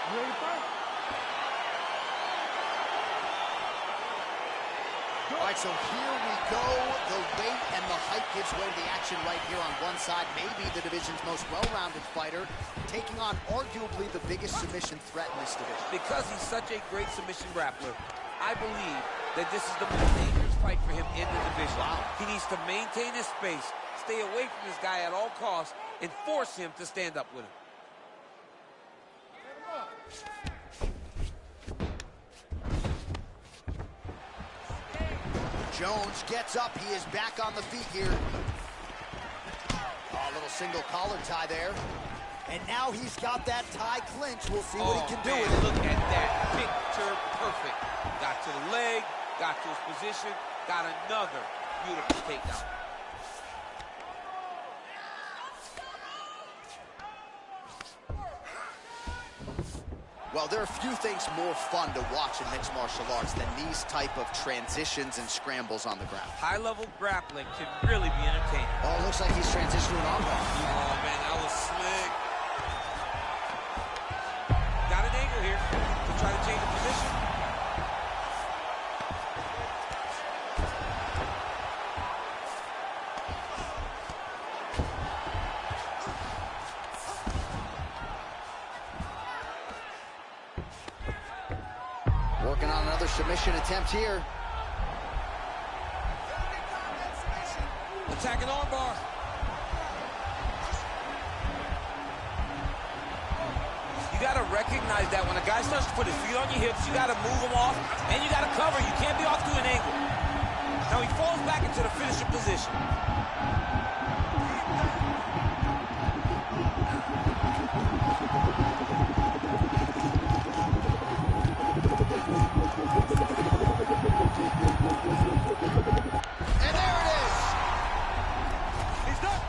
You ready to fight? All right, so here we go. The weight and the height gives way to the action right here on one side. Maybe the division's most well-rounded fighter, taking on arguably the biggest submission threat in this division. Because he's such a great submission grappler, I believe that this is the most dangerous fight for him in the division. Wow. He needs to maintain his space, stay away from this guy at all costs, and force him to stand up with him. Jones gets up. He is back on the feet here. Oh, a little single collar tie there. And now he's got that tie clinch. We'll see what he can do with it. Look at that. Picture perfect. Got to the leg, got to his position, got another beautiful takedown. Well, there are few things more fun to watch in mixed martial arts than these type of transitions and scrambles on the ground. High-level grappling can really be entertaining. Oh, it looks like he's transitioning to an armbar. Oh, man, that was slick. Got an angle here to try to change the position. Working on another submission attempt here. Attacking armbar. You got to recognize that when a guy starts to put his feet on your hips, you got to move him off, and you got to cover. You can't be off to an angle. Now he falls back into the finishing position. And there it is. He's done.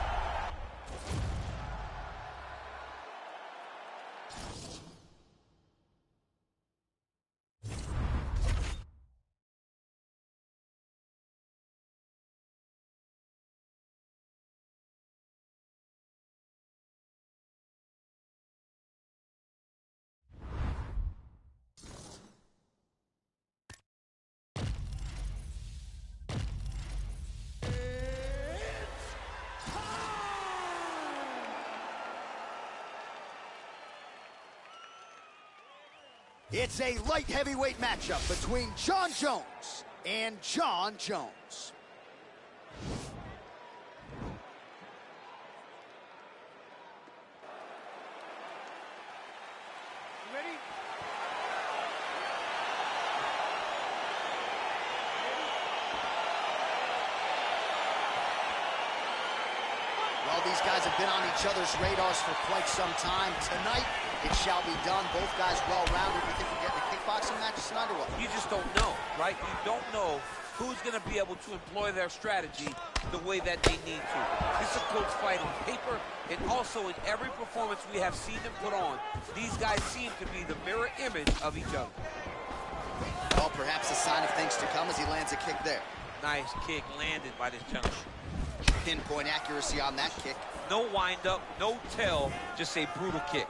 It's a light heavyweight matchup between Jon Jones and Jon Jones. You ready? Well, these guys have been on each other's radars for quite some time. Tonight, it shall be done. Both guys well-rounded. You think we're getting a kickboxing match tonight or what? You just don't know, right? You don't know who's going to be able to employ their strategy the way that they need to. This is a close fight on paper, and also in every performance we have seen them put on, these guys seem to be the mirror image of each other. Well, perhaps a sign of things to come as he lands a kick there. Nice kick landed by this gentleman. Pinpoint accuracy on that kick. No wind-up, no tell, just a brutal kick.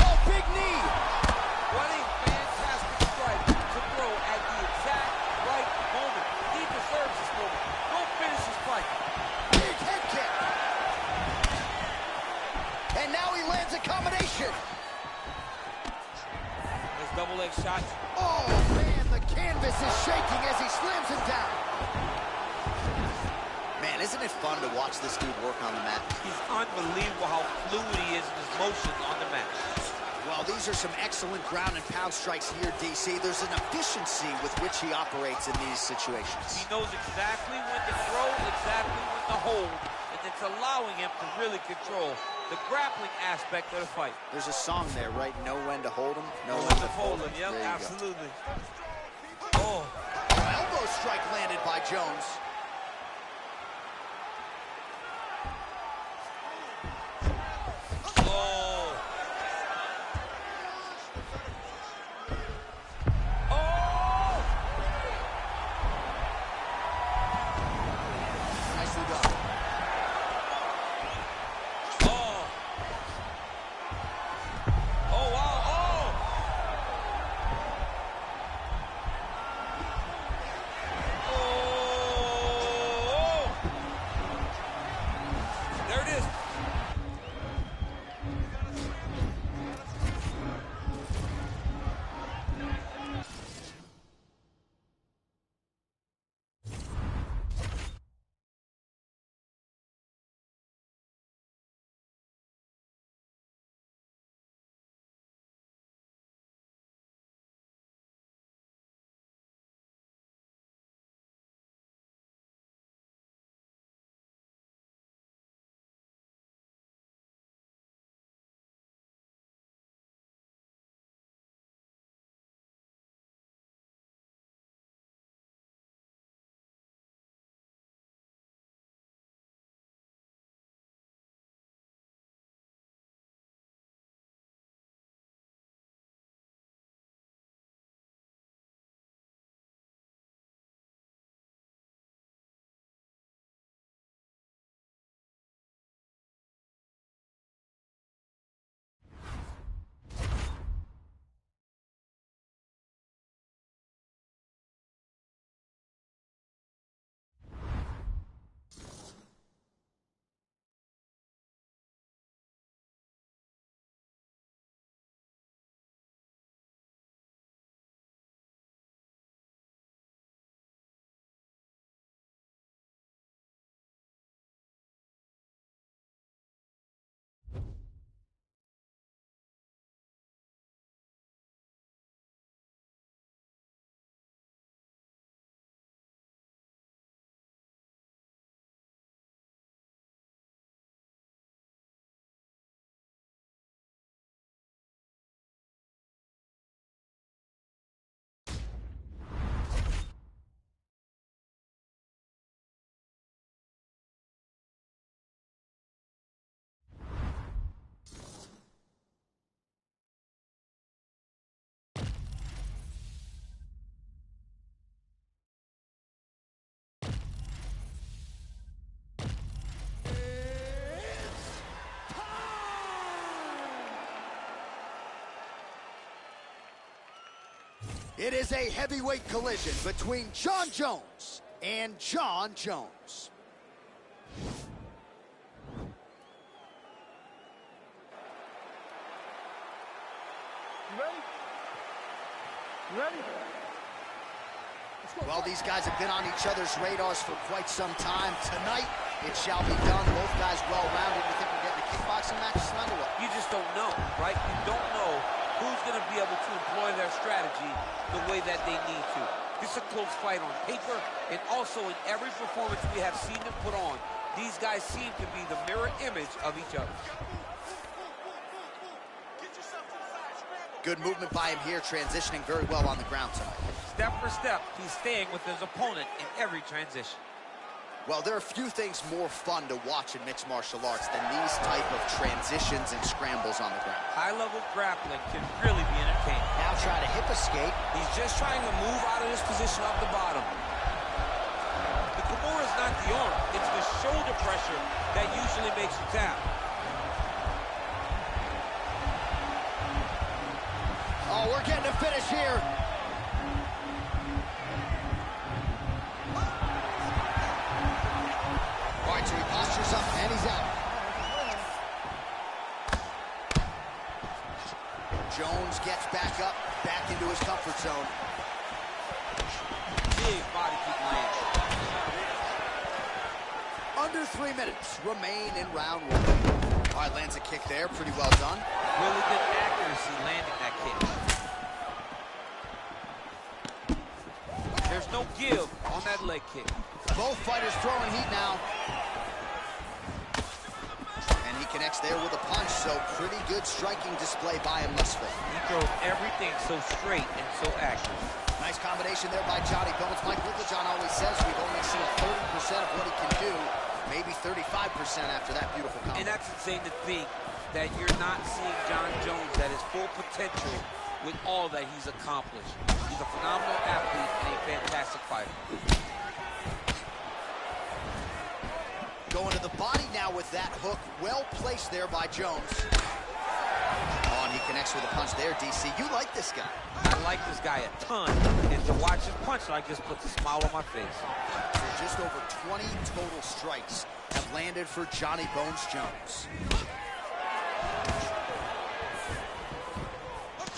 Oh, big knee! What a fantastic strike to throw at the exact right moment. He deserves this moment. Go finish his fight. Big head kick! And now he lands a combination. There's double leg shots. Oh, man, the canvas is shaking as he slams him down. Man, isn't it fun to watch this dude work on the mat? He's unbelievable how fluid he is in his motion on the mat. Well, these are some excellent ground and pound strikes here, DC. There's an efficiency with which he operates in these situations. He knows exactly when to throw, exactly when to hold, and it's allowing him to really control the grappling aspect of the fight. There's a song there, right? Know when to hold him, know Know when when to to fold him, yep, There you go. absolutely. Oh, Elbow strike landed by Jones. oh. Nicely done. It is a heavyweight collision between Jon Jones and Jon Jones. You ready? You ready? Well, these guys have been on each other's radars for quite some time. Tonight, it shall be done. Both guys well-rounded. You think we're getting a kickboxing match tonight or what? You just don't know, right? You don't know who's going to be able to employ their strategy the way that they need to. This is a close fight on paper, and also in every performance we have seen them put on, these guys seem to be the mirror image of each other. Good movement by him here, transitioning very well on the ground tonight. Step for step, he's staying with his opponent in every transition. Well, there are few things more fun to watch in mixed martial arts than these type of transitions and scrambles on the ground. High-level grappling can really be entertaining. Now trying to hip escape. He's just trying to move out of this position off the bottom. The Kimura is not the arm, it's the shoulder pressure that usually makes you tap. Oh, we're getting a finish here. All right, so he postures up, and he's out. Jones gets back up, back into his comfort zone. Big body kick lands. Under 3 minutes remain in round one. All right, lands a kick there, pretty well done. Really good accuracy landing that kick. There's no give on that leg kick. Both fighters throwing heat now. And he connects there with a punch, so pretty good striking display by him thus far. He throws everything so straight and so accurate. Nice combination there by Johnny Bones. Mike John always says we've only seen 30% of what he can do, maybe 35% after that beautiful combo. And that's insane to think that you're not seeing Jon Jones at his full potential with all that he's accomplished. He's a phenomenal athlete and a fantastic fighter. Going to the body now with that hook. Well placed there by Jones. Oh, and he connects with a punch there, DC. You like this guy. I like this guy a ton. And to watch him punch like this puts a smile on my face. So just over 20 total strikes have landed for Johnny Bones Jones.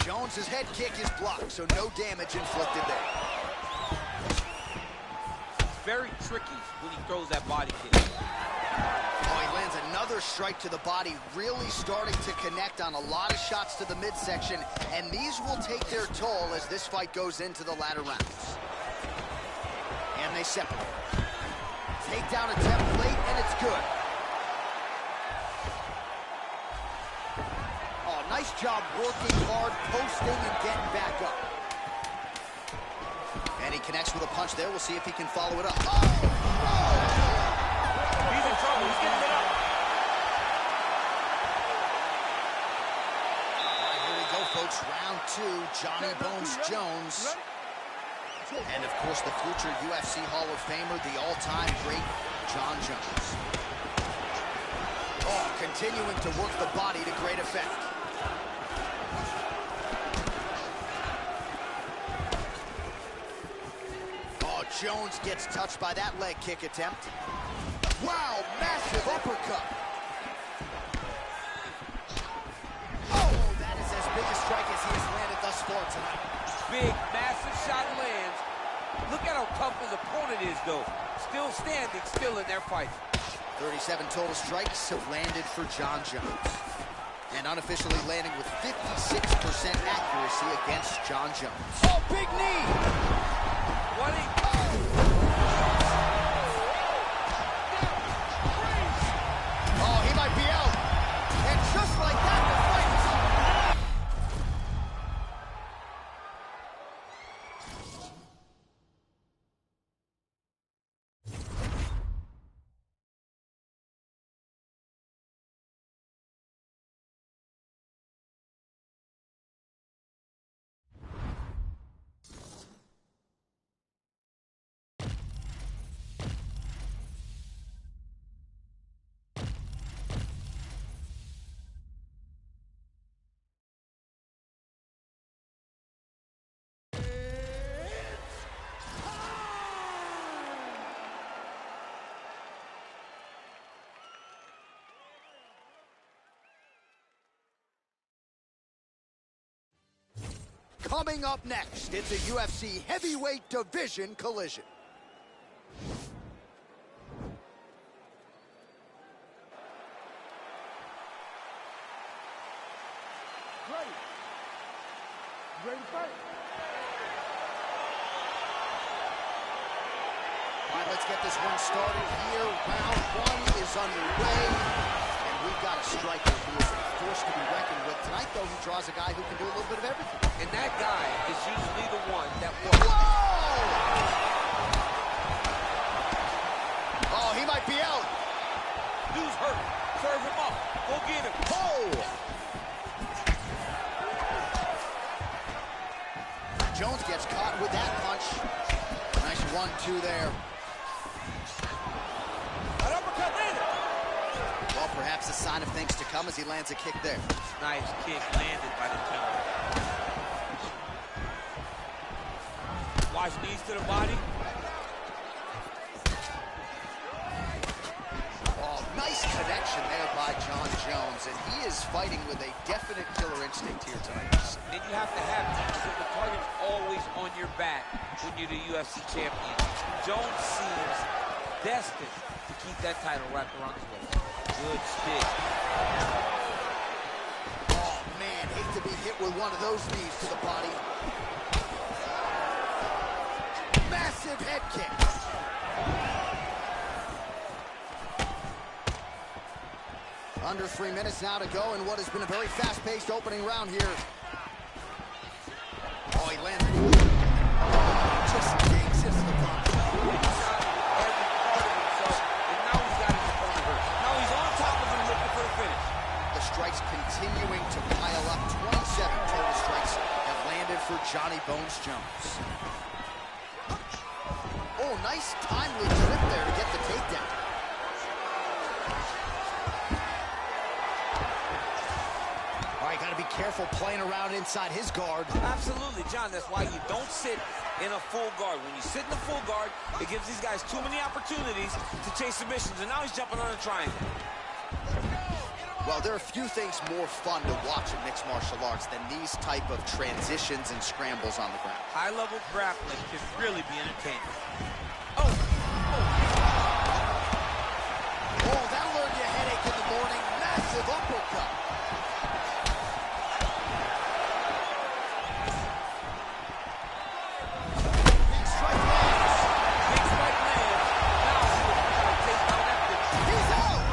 Jones's head kick is blocked, so no damage inflicted there. It's very tricky when he throws that body kick. Oh, he lands another strike to the body, really starting to connect on a lot of shots to the midsection, and these will take their toll as this fight goes into the latter rounds. And they separate. Takedown attempt late, and it's good. Oh, nice job working hard, posting, and getting back up. And he connects with a punch there. We'll see if he can follow it up. Oh! He's in trouble. He's getting it up. All right, here we go, folks. Round two, Johnny Bones Jones. And, of course, the future UFC Hall of Famer, the all-time great Jon Jones. Oh, continuing to work the body to great effect. Oh, Jones gets touched by that leg kick attempt. Wow, massive uppercut. Oh, that is as big a strike as he has landed thus far tonight. Big, massive shot lands. Look at how tough his opponent is, though. Still standing, still in their fight. 37 total strikes have landed for Jon Jones. And unofficially landing with 56% accuracy against Jon Jones. Oh, big knee! What a... Oh, he might be out. And just like that, the fight is over. Coming up next, it's a UFC heavyweight division collision. Ready. Ready to fight. All right, let's get this one started here. Round one is underway. And we've got a striker who is a force to be reckoned with. Tonight, though, he draws a guy who can do a little bit of everything. And that guy is usually the one that will... Whoa! Oh, he might be out. Dude's hurt. Serve him up. Go get him. Oh! Jones gets caught with that punch. Nice 1-2 there. An uppercut landed. Well, perhaps a sign of things to come as he lands a kick there. Nice kick landed by the gentleman. Watch knees to the body. Oh, nice connection there by Jon Jones, and he is fighting with a definite killer instinct here tonight. And you have to have that because the target's always on your back when you're the UFC champion. Jones seems destined to keep that title wrapped around his waist. Good stick. Oh, man, hate to be hit with one of those knees to the body. Massive head kick. Under 3 minutes now to go in what has been a very fast-paced opening round here. Oh, he landed. Just digs into the body. Every part of himself, and now he's got his opponent hurt. Now he's on top of him looking for the finish. The strikes continuing to pile up. 27 total strikes have landed for Johnny Bones Jones. Oh, nice timely trip there to get the takedown. All right, got to be careful playing around inside his guard. Absolutely, John. That's why you don't sit in a full guard. When you sit in a full guard, it gives these guys too many opportunities to chase submissions, and now he's jumping on a triangle. Well, there are few things more fun to watch in mixed martial arts than these type of transitions and scrambles on the ground. High-level grappling can really be entertaining. Oh, that'll earn you a headache in the morning. Massive uppercut. Big strike lands. Big strike lands. Now he's going to take down that bitch. He's out.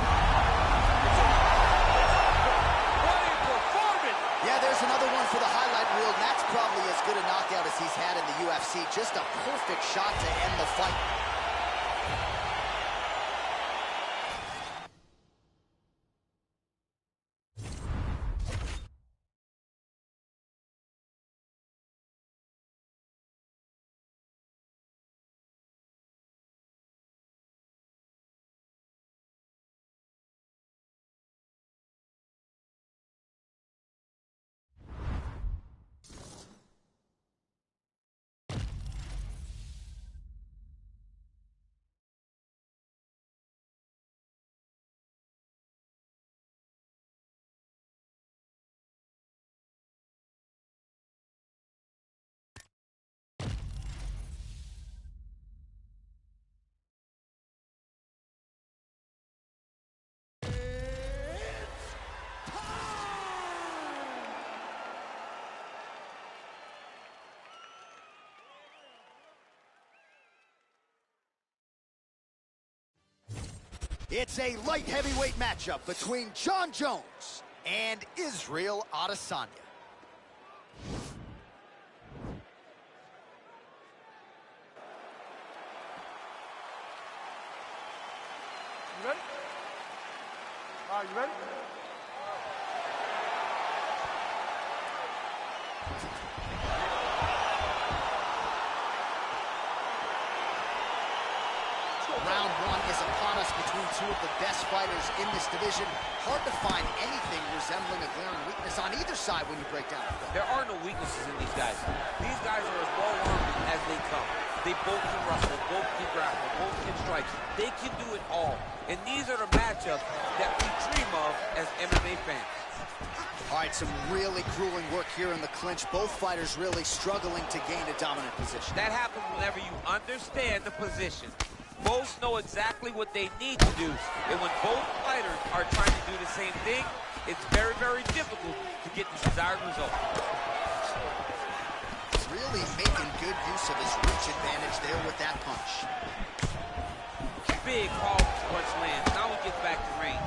What a performance! Yeah, there's another one for the highlight reel, and that's probably as good a knockout as he's had in the UFC. Just a perfect shot to end the fight. It's a light heavyweight matchup between Jon Jones and Israel Adesanya. You ready? All right, you ready? Round one is upon us between two of the best fighters in this division. Hard to find anything resembling a glaring weakness on either side when you break down the film. There are no weaknesses in these guys. These guys are as well-armed as they come. They both can wrestle, both can grapple, both can strike. They can do it all. And these are the matchups that we dream of as MMA fans. All right, some really grueling work here in the clinch. Both fighters really struggling to gain a dominant position. That happens whenever you understand the position. Both know exactly what they need to do. And when both fighters are trying to do the same thing, it's very, very difficult to get the desired result. Really making good use of his reach advantage there with that punch. Big powerful punch lands. Now he gets back to range.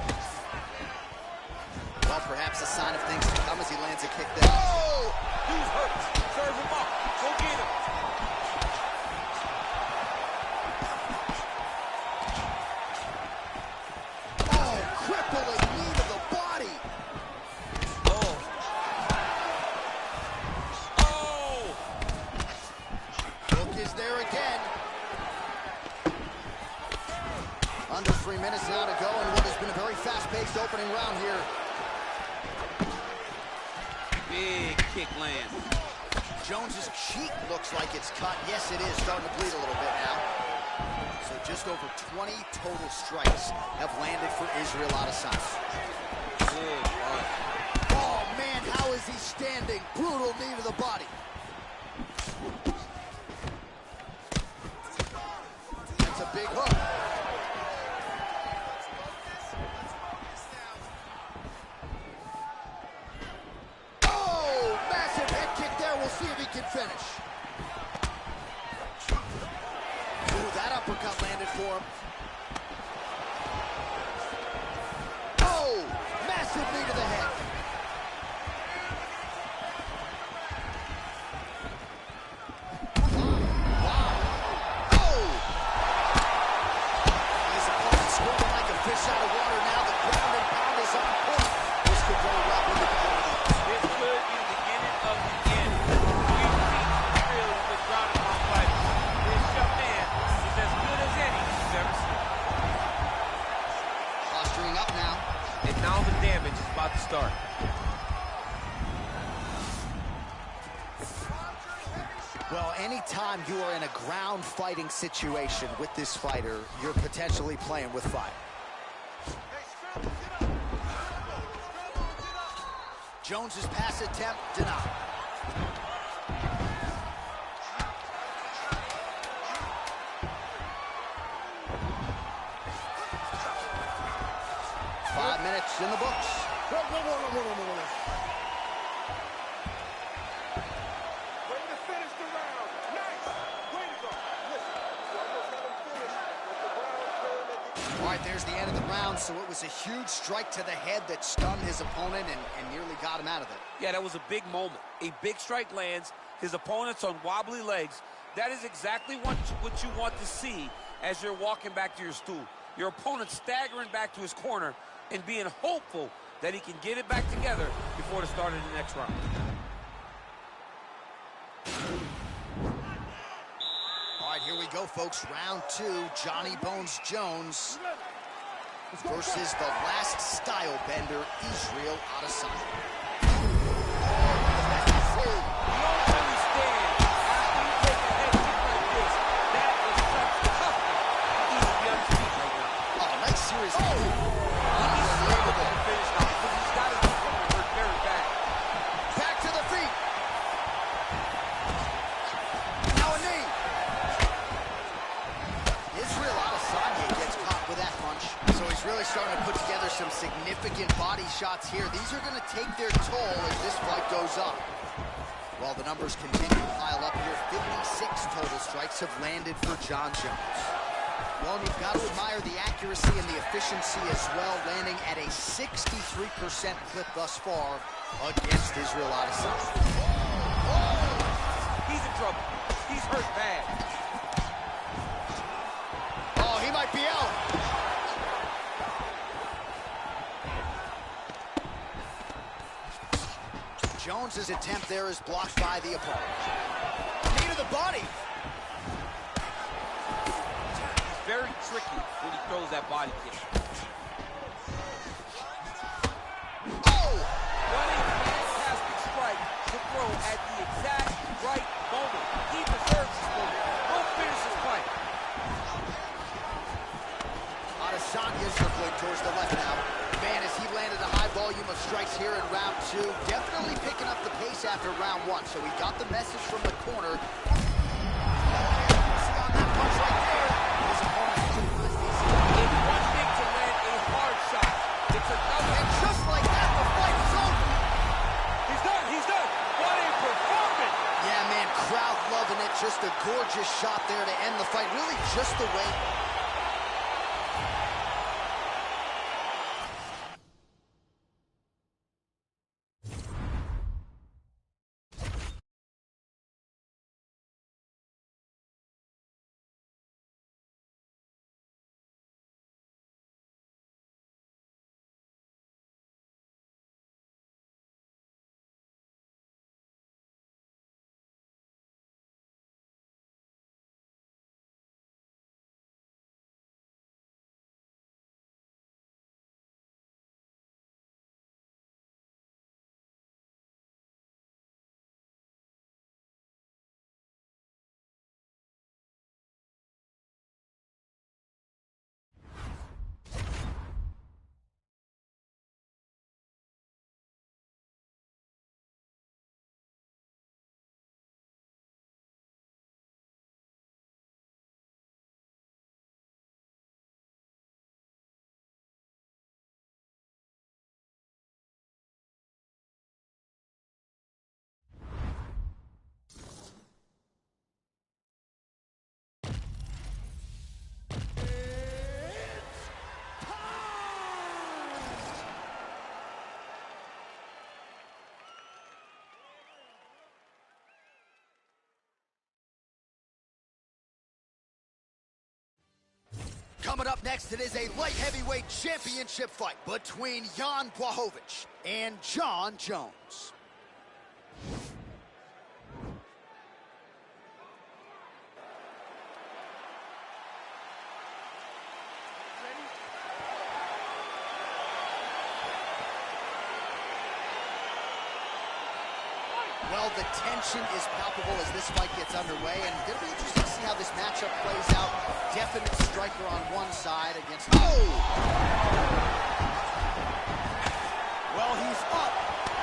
Well, perhaps a sign of things to come as he lands a kick there. Oh! Dude's hurt. Serve him up. Go get him. Oh, crippling knee to the body. Oh. Oh! Hook is there again. Under 3 minutes now to go in what has been a very fast-paced opening round here. Big kick lands. Jones's cheek looks like it's cut. Yes, it is starting to bleed a little bit now. So just over 20 total strikes have landed for Israel Adesanya. Good punch. Oh, man, how is he standing? Brutal knee to the body. That's a big hook. See if he can finish. Ooh, that uppercut landed for him. Oh, massive knee to the head. Wow. Oh! His opponent swimming like a fish out of water now. The ground and pound is on point. This could very well be the beginning. This could be the beginning of the end. Up now. And now the damage is about to start. Well, anytime you are in a ground fighting situation with this fighter, you're potentially playing with fire. Jones's pass attempt denied. Minutes in the books. Whoa. Way to finish the round. Nice. Way to go. Listen, you almost had him finished with the round turn at the... All right, there's the end of the round. So it was a huge strike to the head that stunned his opponent and nearly got him out of it. Yeah, that was a big moment. A big strike lands. His opponent's on wobbly legs. That is exactly what you want to see as you're walking back to your stool. Your opponent staggering back to his corner and being hopeful that he can get it back together before the start of the next round. All right, here we go, folks. Round 2, Johnny Bones Jones versus the last style bender, Israel Adesanya. Really starting to put together some significant body shots here. These are going to take their toll as this fight goes up. While the numbers continue to pile up here, 56 total strikes have landed for John Jones. Well, you've got to admire the accuracy and the efficiency as well, landing at a 63% clip thus far against Israel Adesanya. He's in trouble. He's hurt bad. Oh, he might be out. Jones's attempt there is blocked by the opponent. Knee to the body. He's very tricky when he throws that body kick. Oh! What a fantastic strike to throw at the exact right moment. He deserves this moment. Go finish is circling towards the left now. Man, as he landed a high volume of strikes here in round 2, definitely picking up the pace after round 1. So he got the message from the corner. See on that punch right there. His opponent It's one thing to land a hard shot. It's another. and just like that, the fight is over. He's done. He's done. What a performance. Yeah, man, crowd loving it. Just a gorgeous shot there to end the fight. Really just the way. Coming up next, it is a light heavyweight championship fight between Jan Blachowicz and Jon Jones. Well, the tension is palpable as this fight gets underway, and it's going to be interesting to see how this matchup plays out. Definite striker on one side against... Oh! Well, he's up,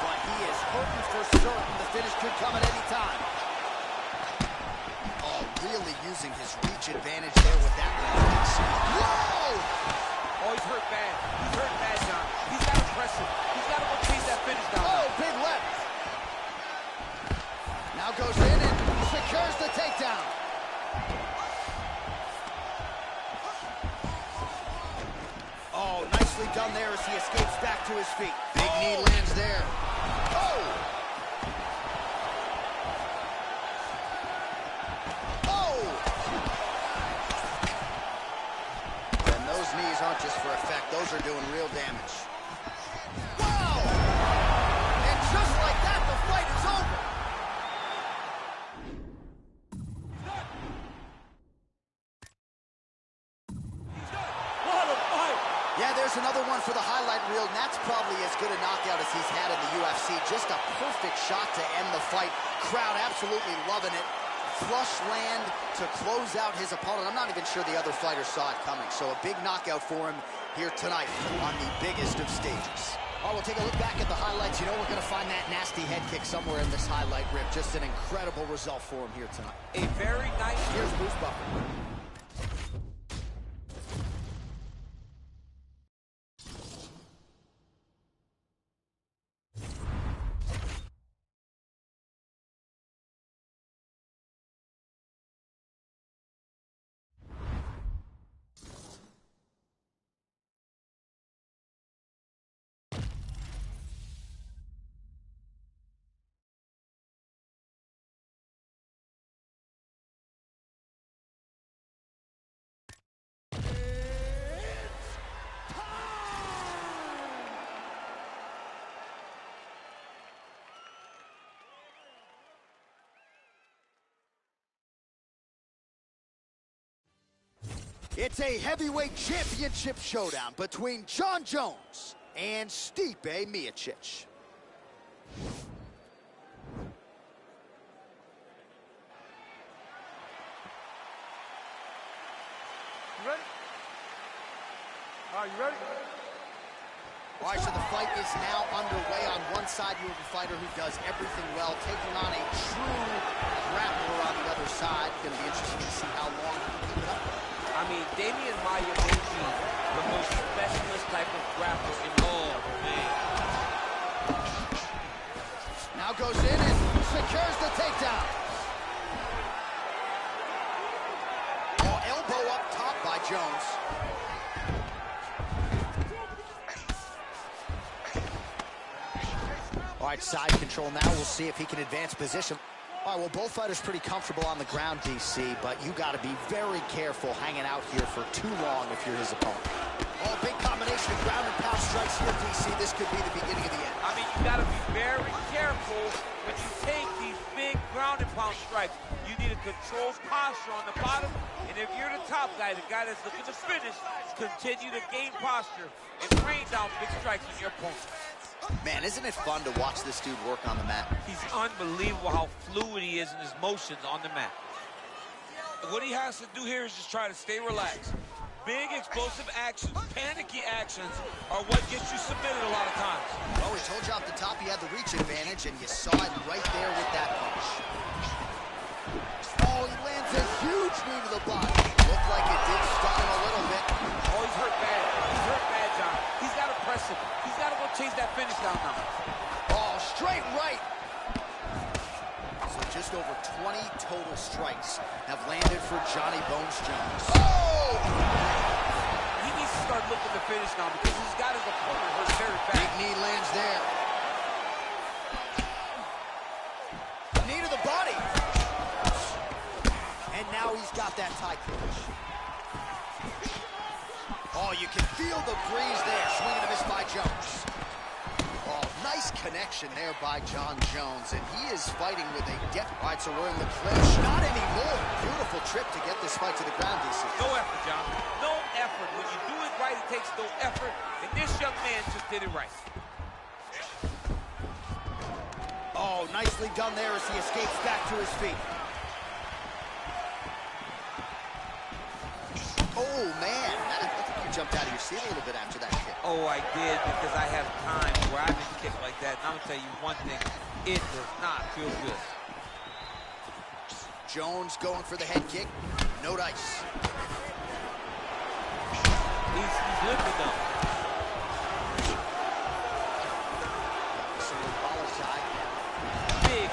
but he is hurting for certain. The finish could come at any time. Oh, really using his reach advantage there with that leverage. Whoa! Oh, he's hurt bad. He's hurt bad, John. He's got to press him. He's got to go chase that finish down. Oh, big left. Now goes in and secures the takedown. Oh, nicely done there as he escapes back to his feet. Big knee lands there. Oh! Oh! And those knees aren't just for effect. Those are doing real damage. Wow! And just like that, the fight is over. Yeah, there's another one for the highlight reel, and that's probably as good a knockout as he's had in the UFC. Just a perfect shot to end the fight. Crowd absolutely loving it. Flush land to close out his opponent. I'm not even sure the other fighter saw it coming. So a big knockout for him here tonight on the biggest of stages. Oh, we'll take a look back at the highlights. You know we're going to find that nasty head kick somewhere in this highlight rip. Just an incredible result for him here tonight. A very nice... Here's Bruce Buffer. It's a heavyweight championship showdown between Jon Jones and Stipe Miocic. Ready? Are you ready? All right, so the fight is now underway. On one side, you have a fighter who does everything well, taking on a true grappler on the other side. Going to be interesting to see how long he can keep it up. I mean, Damian Maia may be the most specialist type of grappler in all, man. Now goes in and secures the takedown. Oh, elbow up top by Jones. All right, side control now. We'll see if he can advance position. All right, well, both fighters pretty comfortable on the ground, DC, but you got to be very careful hanging out here for too long if you're his opponent. Oh, big combination of ground and pound strikes here, DC. This could be the beginning of the end. I mean, you got to be very careful when you take these big ground and pound strikes. You need a controlled posture on the bottom, and if you're the top guy, the guy that's looking to finish, continue to gain posture and rain down big strikes on your opponent. Man, isn't it fun to watch this dude work on the mat? He's unbelievable how fluid he is in his motions on the mat. What he has to do here is just try to stay relaxed. Big explosive actions, panicky actions are what gets you submitted a lot of times. Oh, he told you off the top he had the reach advantage, and you saw it right there with that punch. Oh, he lands a huge knee to the body. Looked like it did stun him a little bit. Oh, he's hurt bad. He's hurt bad, John. He's got to press him. He's got to go chase that finish down now. Oh, straight right. So just over 20 total strikes have landed for Johnny Bones Jones. Oh! He needs to start looking to finish now because he's got his opponent hurt very bad. Big knee lands there. Knee to the body. And now he's got that tie clinch. Oh, you can feel the breeze there. Swing and a miss by Jones. Oh, nice connection there by John Jones. And he is fighting with a depth. All right, so we're in the clinch. Not anymore. Beautiful trip to get this fight to the ground, DC. No effort, John. No effort. When you do it right, it takes no effort. And this young man just did it right. Oh, nicely done there as he escapes back to his feet. Oh, man. I think you jumped out of your seat a little bit after that kick. Oh, I did, because I have times where I've been kicked like that. And I'm going to tell you one thing. It does not feel good. Jones going for the head kick. No dice. He's lifted though. Big.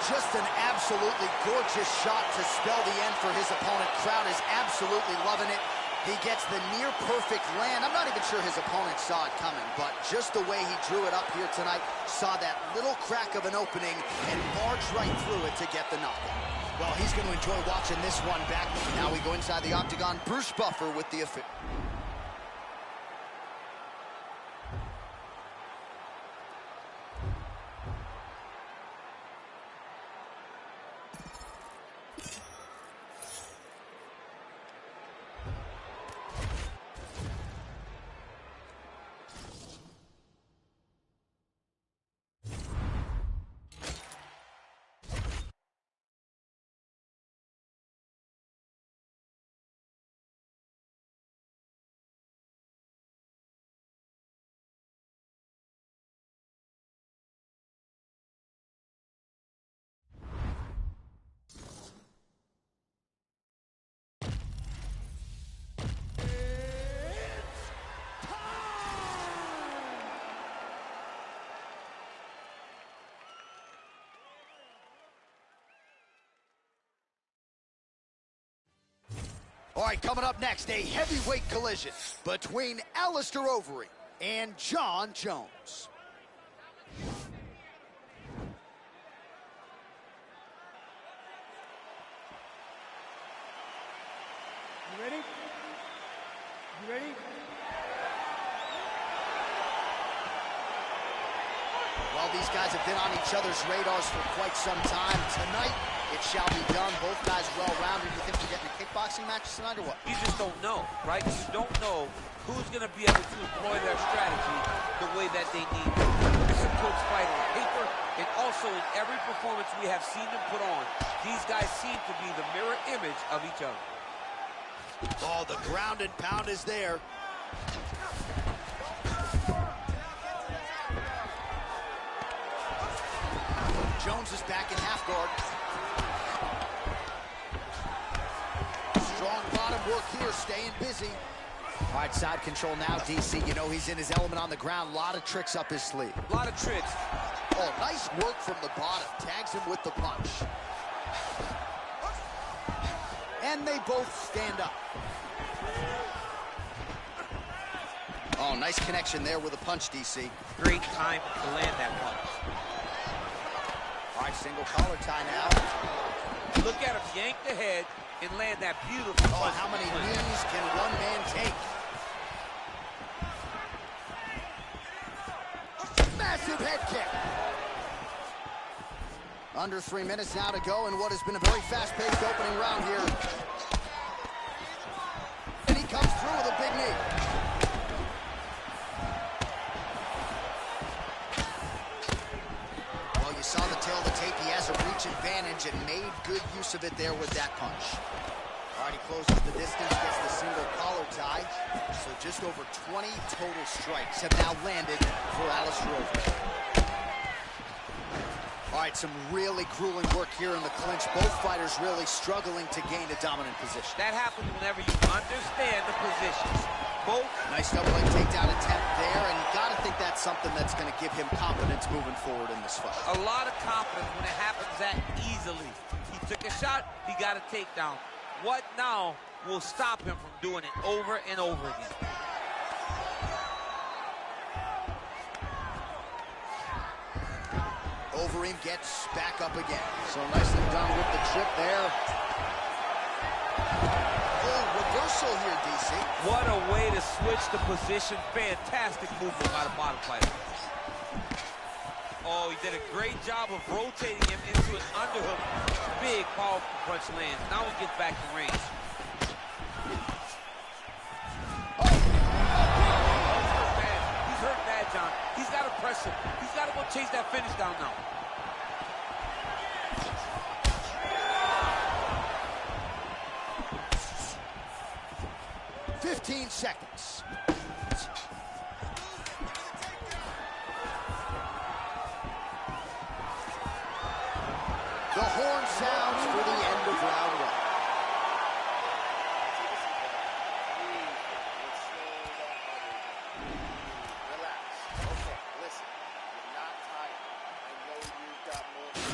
Just an absolutely gorgeous shot to spell the end for his opponent. Crowd is absolutely loving it. He gets the near-perfect land. I'm not even sure his opponent saw it coming, but just the way he drew it up here tonight, saw that little crack of an opening and barged right through it to get the knockout. Well, he's going to enjoy watching this one back. Now we go inside the octagon. Bruce Buffer with the official. All right, coming up next, a heavyweight collision between Alistair Overeem and John Jones. You ready? You ready? Well, these guys have been on each other's radars for quite some time. Tonight, it shall be done. Both guys well-rounded. You think we're getting a kickboxing match tonight or what? You just don't know, right? You don't know who's going to be able to employ their strategy the way that they need to. It's a close fight on paper and also in every every performance we have seen them put on, these guys seem to be the mirror image of each other. Oh, the ground and pound is there. Jones is back in half guard. Strong bottom work here, staying busy. All right, side control now, DC. You know he's in his element on the ground. A lot of tricks up his sleeve. A lot of tricks. Oh, nice work from the bottom. Tags him with the punch. And they both stand up. Oh, nice connection there with a punch, DC. Great time to land that punch. All right, single collar tie now. Look at him yank the head and land that beautiful Oh, punch. how many knees can one man take? Massive head kick. Under 3 minutes now to go in what has been a very fast-paced opening round here. And he comes through with a big knee. Well, you saw the tail of the tape. He has a reach advantage and made good use of it there with that punch. All right, he closes the distance, gets the single collar tie. So just over 20 total strikes have now landed for Alistair Overeem. All right, some really grueling work here in the clinch. Both fighters really struggling to gain a dominant position. That happens whenever you understand the positions. Both. Nice double leg takedown attempt there, and you got to think that's something that's going to give him confidence moving forward in this fight. A lot of confidence when it happens that easily. He took a shot, he got a takedown. What now will stop him from doing it over and over again? Overeem gets back up again. So nicely done with the trip there. Oh, reversal here, DC. What a way to switch the position. Fantastic movement by the bottom fighter. Oh, he did a great job of rotating him into an underhook. Big, powerful punch lands. Now he gets back to range. He's hurt bad, John. He's got to press him. He's got to go chase that finish down now. "15 seconds. The horn sounds for the end of round one.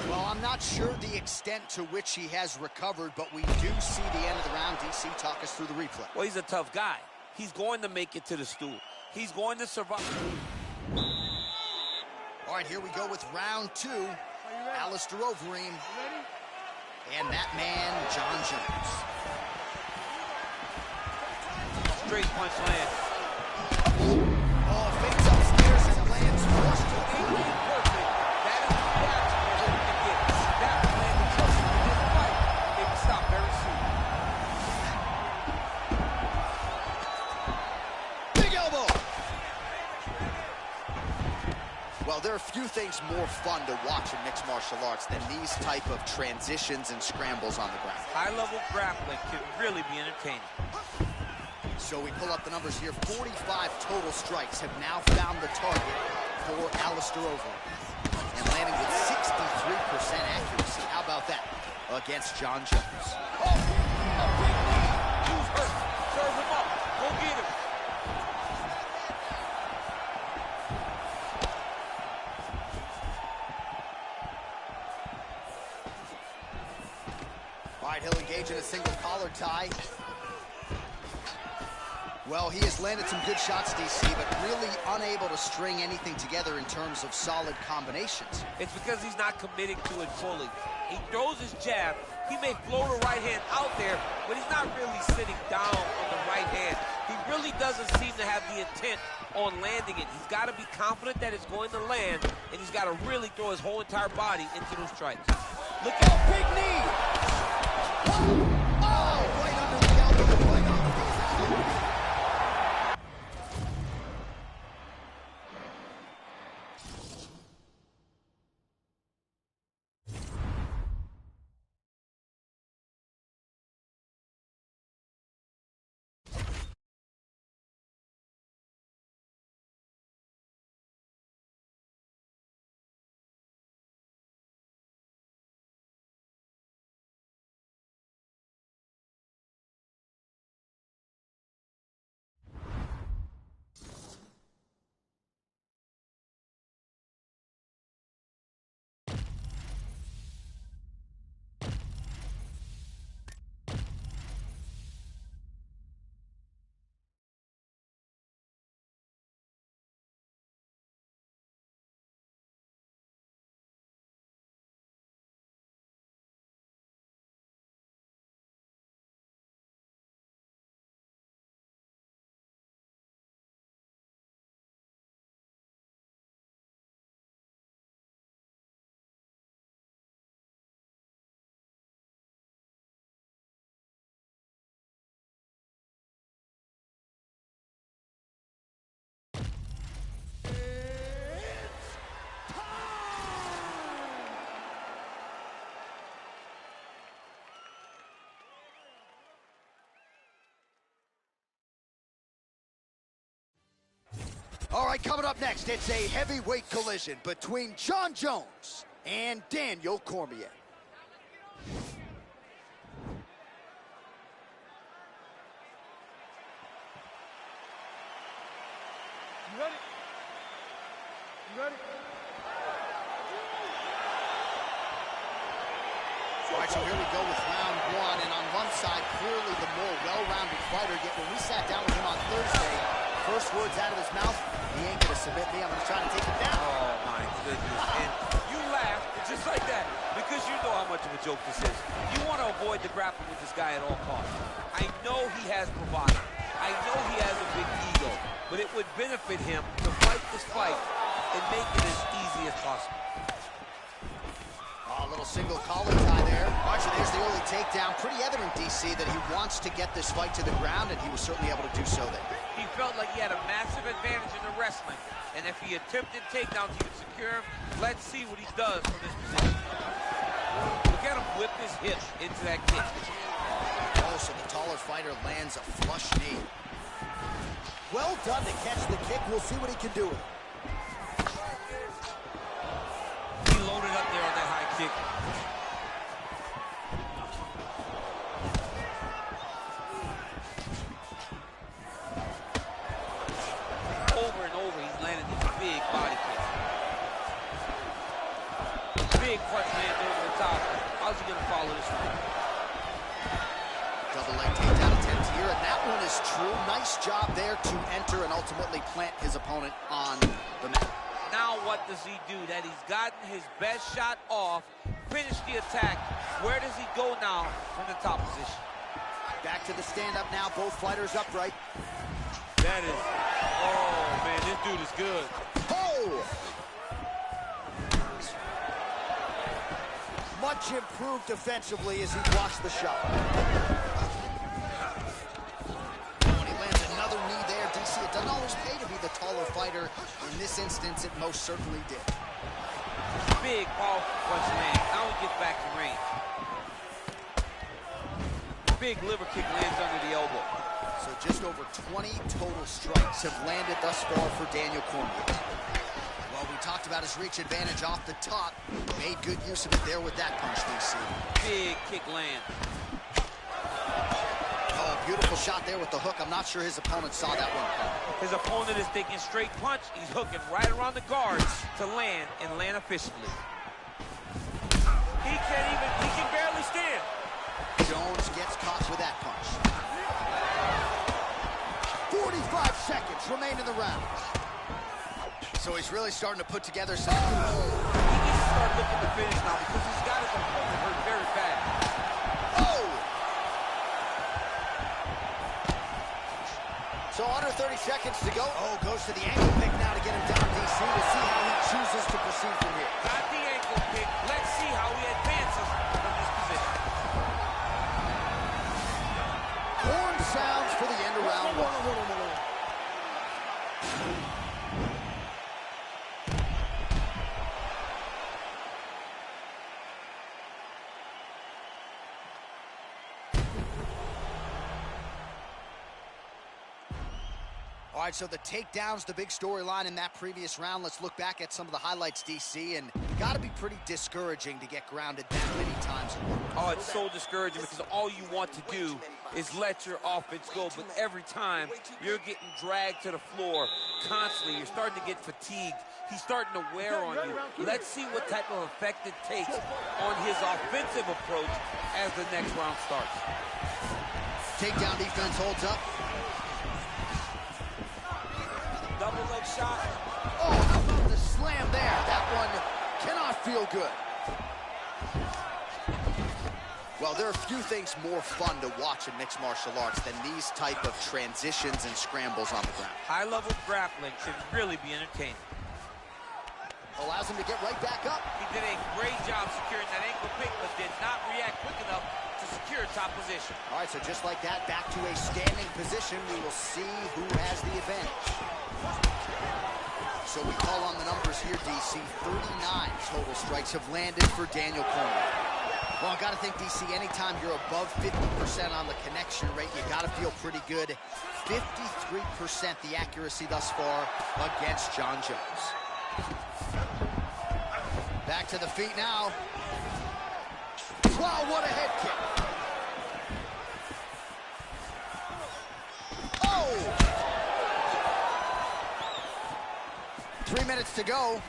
Well, I'm not sure the extent to which he has recovered, but we do see the end of the round. DC, talk us through the replay. Well, he's a tough guy. He's going to make it to the stool. He's going to survive. All right, here we go with round two. Alistair Overeem. And that man, John Jones. Straight punch lands. Oh, fakes upstairs and lands forced to Perfect. That is the reaction you're hoping to get. That will land the trust in this fight. It will stop very soon. big elbow. Well, there are few things more fun to watch in mixed martial arts than these type of transitions and scrambles on the ground. High-level grappling can really be entertaining. So we pull up the numbers here. 45 total strikes have now found the target for Alistair Overeem. And landing with 63% accuracy. How about that against John Jones? Oh! Who's hurt? Serve him up. Go get him. All right, he'll engage in a single collar tie. Well, he has landed some good shots, DC, but really unable to string anything together in terms of solid combinations. It's because he's not committing to it fully. He throws his jab. He may float a right hand out there, but he's not really sitting down on the right hand. He really doesn't seem to have the intent on landing it. He's got to be confident that it's going to land, and he's got to really throw his whole entire body into those strikes. Look at Big knee! right, coming up next, it's a heavyweight collision between John Jones and Daniel Cormier. You ready? You ready? All right, so here we go with round one, and on one side, clearly the more well-rounded fighter, yet when we sat down with him on Thursday, first words out of his mouth, he ain't gonna submit me, I'm gonna try to take him down. Oh, my goodness. And you laugh just like that because you know how much of a joke this is. You want to avoid the grappling with this guy at all costs. I know he has bravado. I know he has a big ego, but it would benefit him to fight this fight and make it as easy as possible. Oh, a little single collar tie there. Watch it, there's the early takedown. Pretty evident, DC, that he wants to get this fight to the ground, and he was certainly able to do so there. He felt like he had a massive advantage in the wrestling, and if he attempted takedowns, he could secure him. Let's see what he does from this position. Look at him whip his hip into that kick. Oh, so the taller fighter lands a flush knee. Well done to catch the kick. We'll see what he can do with it. He loaded up there on that high kick. Over and over, he's landed these big body kicks. Big punch lands over the top. How's he gonna follow this one? Double leg takedown attempt here, and that one is true. Nice job there to enter and ultimately plant his opponent on the mat. Now what does he do? That he's gotten his best shot off, finished the attack. Where does he go now from the top position? Back to the stand-up now, both fighters upright. That is, oh man, this dude is good. Oh! Much improved defensively as he blocks the shot. When he lands another knee there, DC, it doesn't always pay to be the taller fighter. In this instance, it most certainly did. Big, powerful punch lands. Now he gets back to range. Big liver kick lands under the elbow. So just over 20 total strikes have landed thus far for Daniel Cormier. Well, we talked about his reach advantage off the top. Made good use of it there with that punch, DC. Big kick land. Oh, beautiful shot there with the hook. I'm not sure his opponent saw that one coming. His opponent is thinking straight punch. He's hooking right around the guards to land and land efficiently. He can barely stand. Jones gets caught with that punch. 45 seconds remain in the round. So he's really starting to put together some... He needs to start looking to finish now because he's got his opponent hurt very bad. Oh! So under 30 seconds to go. Oh, goes to the ankle pick now to get him down, DC. We'll see how he chooses to proceed from here. Got the ankle pick. Let's see how he advances from this position. Horn sounds for the end of round one. All right, so the takedown's the big storyline in that previous round. Let's look back at some of the highlights, DC, and got to be pretty discouraging to get grounded that many times. Oh, it's so discouraging because all you want to do is let your offense go, but every time you're getting dragged to the floor constantly. You're starting to get fatigued. He's starting to wear on you. Let's see what type of effect it takes on his offensive approach as the next round starts. Takedown defense holds up. Double leg shot. Oh, how about the slam there? That one cannot feel good. Well, there are few things more fun to watch in mixed martial arts than these type of transitions and scrambles on the ground. High-level grappling should really be entertaining. Allows him to get right back up. He did a great job securing that ankle pick, but did not react quick enough to secure top position. All right, so just like that, back to a standing position. We will see who has the advantage. So we call on the numbers here, DC. 39 total strikes have landed for Daniel Cormier. Well, I got to think, DC, anytime you're above 50% on the connection rate, you got to feel pretty good. 53% the accuracy thus far against Jon Jones. Back to the feet now. Wow, what a head kick. Oh! 3 minutes to go.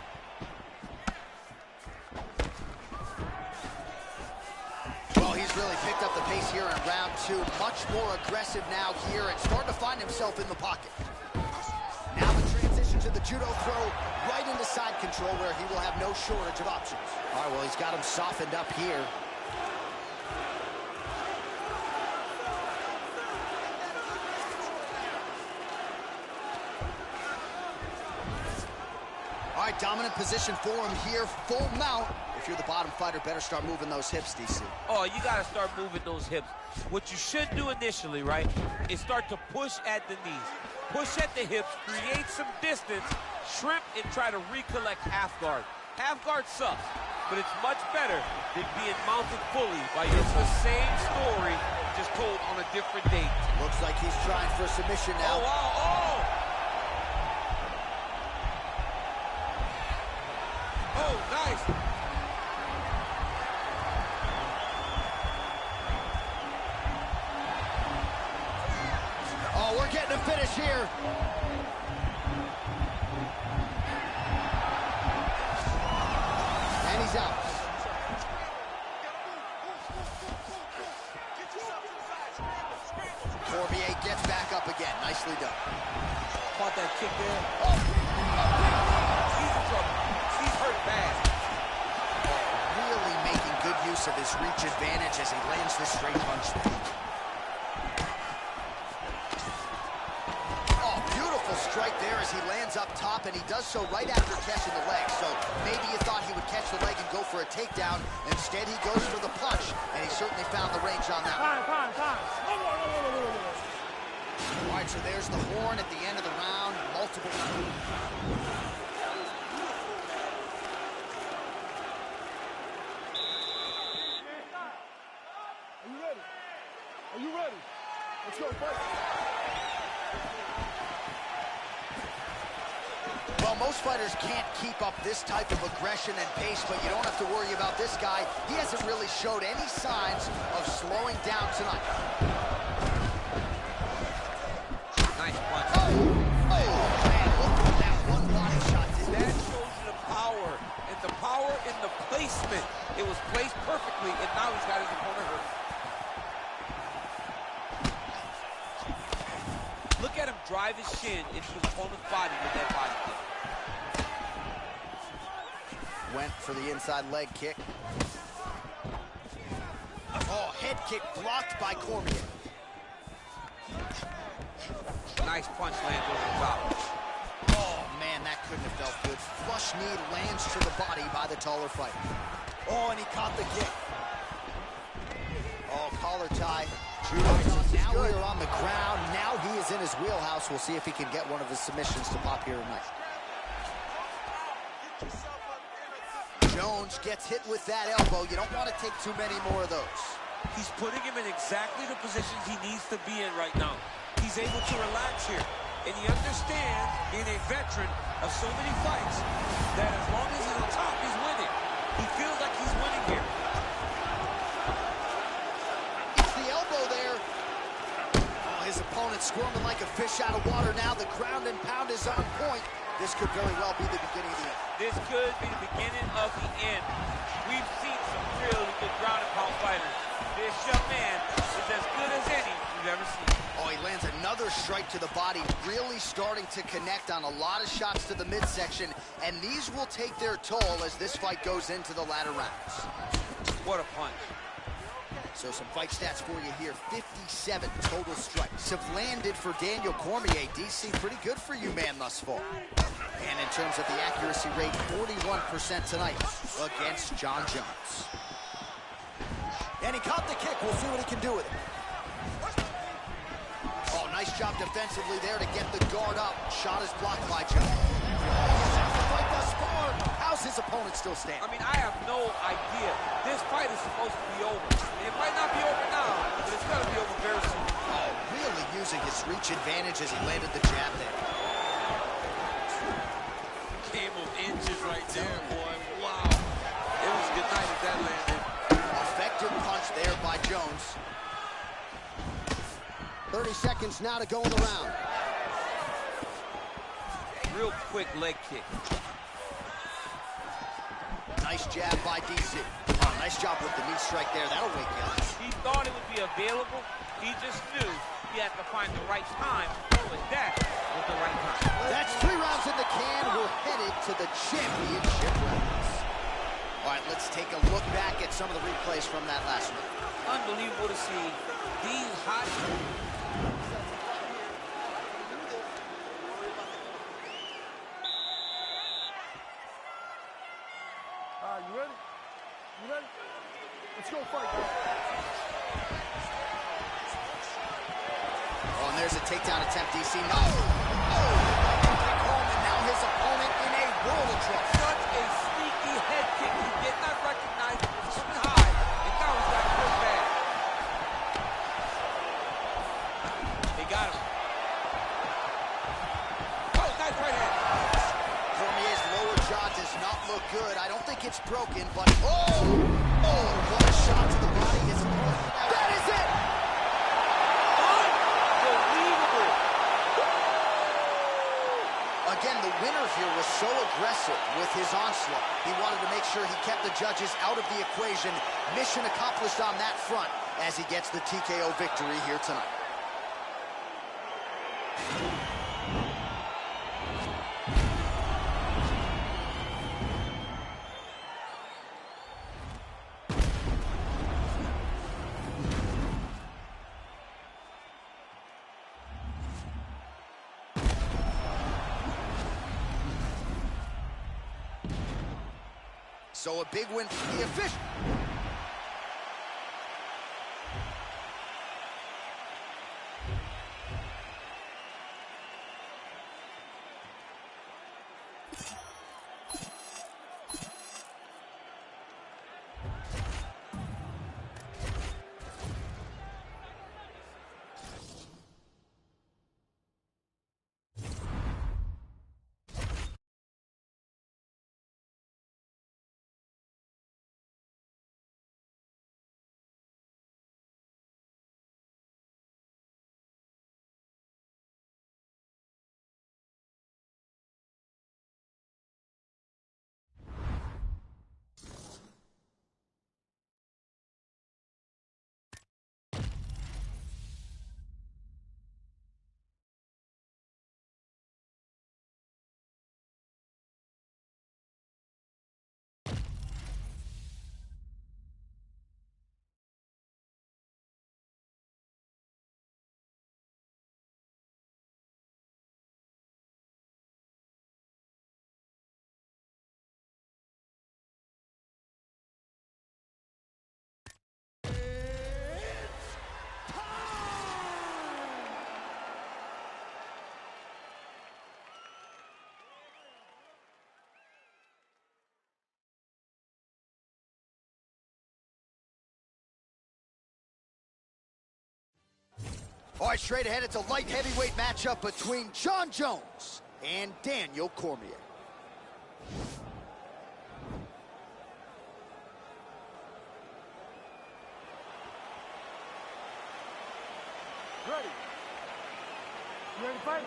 Well, he's really picked up the pace here in round 2. Much more aggressive now here and starting to find himself in the pocket. Now the transition to the judo throw right into side control where he will have no shortage of options. All right, well, he's got him softened up here. All right, dominant position for him here, full mount. If you're the bottom fighter, better start moving those hips, DC. Oh, you got to start moving those hips. What you should do initially, right, is start to push at the knees. Push at the hips, create some distance, shrimp, and try to recollect half guard. Half guard sucks, but it's much better than being mounted fully by the same story, just told on a different date. Looks like he's trying for a submission now. Oh, wow, oh! Oh, nice. Oh, we're getting a finish here. And he's out. Cormier gets back up again. Nicely done. Caught that kick there. Oh! He's in trouble. He's hurt bad. Really making good use of his reach advantage as he lands this straight punch there. Oh, beautiful strike there as he lands up top, and he does so right after catching the leg. So maybe you thought he would catch the leg and go for a takedown. Instead, he goes for the punch, and he certainly found the range on that one. All right, so there's the horn at the end of the round. Multiple. Are you ready? Let's go, fight. Well, most fighters can't keep up this type of aggression and pace, but you don't have to worry about this guy. He hasn't really showed any signs of slowing down tonight. Nice punch. Oh, man, look at that one body shot. That shows you the power, and the power in the placement. It was placed perfectly, and now he's got his opponent hurt. Look at him drive his shin into his opponent's body with that body kick. Went for the inside leg kick. Oh, head kick blocked by Cormier. Nice punch lands over the top. Oh, man, that couldn't have felt good. Flush knee lands to the body by the taller fighter. Oh, and he caught the kick. Oh, collar tie. Now we are on the ground. Now he is in his wheelhouse. We'll see if he can get one of his submissions to pop here tonight. Jones gets hit with that elbow. You don't want to take too many more of those. He's putting him in exactly the positions he needs to be in right now. He's able to relax here. And he understands, being a veteran of so many fights, that as long as he's on top, he's winning. He feels like he's winning here. It's the elbow there. Oh, his opponent squirming like a fish out of water now. The ground and pound is on point. This could very well be the beginning of the end. This could be the beginning of the end. We've seen some really good ground and pound fighters. This young man is as good as any we've ever seen. Oh, he lands another strike to the body, really starting to connect on a lot of shots to the midsection, and these will take their toll as this fight goes into the latter rounds. What a punch. So some fight stats for you here. 57 total strikes have landed for Daniel Cormier. DC, pretty good for you, man, thus far. And in terms of the accuracy rate, 41% tonight against Jon Jones. And he caught the kick. We'll see what he can do with it. Oh, nice job defensively there to get the guard up. Shot is blocked by Jones. fight thus far. How's his opponent still stand? I mean, I have no idea. This fight is supposed to be over. It might not be over now, but it's going to be over very soon. Oh, really using his reach advantage as he landed the jab there. Game of inches right there, boy. Wow. It was good night as that landed. Effective punch there by Jones. 30 seconds now to go in the round. Real quick leg kick. Nice jab by DC. Oh, nice job with the knee strike there. That'll wake you up. He thought it would be available. He just knew he had to find the right time. But that was the right time. That's 3 rounds in the can. We're headed to the championship rounds. All right, let's take a look back at some of the replays from that last round. Unbelievable to see these hot... You ready? You ready? Let's go fight, guys. Oh, and there's a takedown attempt, DC. No! Oh! Coleman, now his opponent in a world of trouble. Such a sneaky head kick. He did not recognize it was coming high, and now he's got it hurt bad. They got him. Oh, nice right hand. Cormier's lower jaw does not look good. I don't think it's broken, but oh! Oh, what a shot to the body. His opponent. That is it! Unbelievable. Again, the winner here was so aggressive with his onslaught. He wanted to make sure he kept the judges out of the equation. Mission accomplished on that front as he gets the TKO victory here tonight. So a big win for the official. All right, straight ahead, it's a light heavyweight matchup between Jon Jones and Daniel Cormier. Ready? You ready to fight?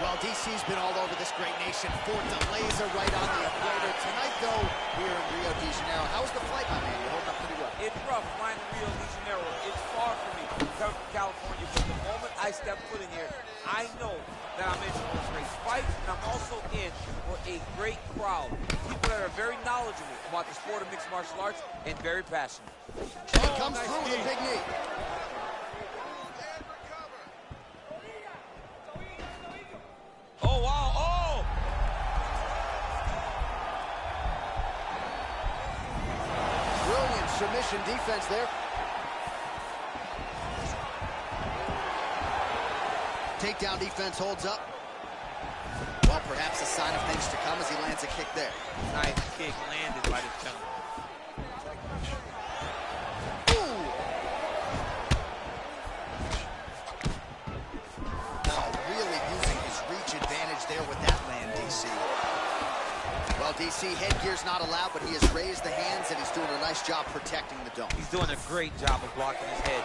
Well, DC's been all over this great nation. Fort de Laser right on the equator. Tonight, though, here in Rio de Janeiro. How was the flight, my man? You're holding up pretty well. It's rough flying to Rio de Janeiro. It's far from me, coming from California, but the moment I step foot in here, I know that I'm in for a great fight, and I'm also in for a great crowd. People that are very knowledgeable about the sport of mixed martial arts and very passionate. He comes through with a big knee. Oh, wow, oh! Brilliant submission defense there. Takedown defense holds up. Well, perhaps a sign of things to come as he lands a kick there. Nice kick landed by this gentleman. Oh, really using his reach advantage there with that land, DC. Well, DC, headgear's not allowed, but he has raised the hands, and he's doing a nice job protecting the dome. He's doing a great job of blocking his head.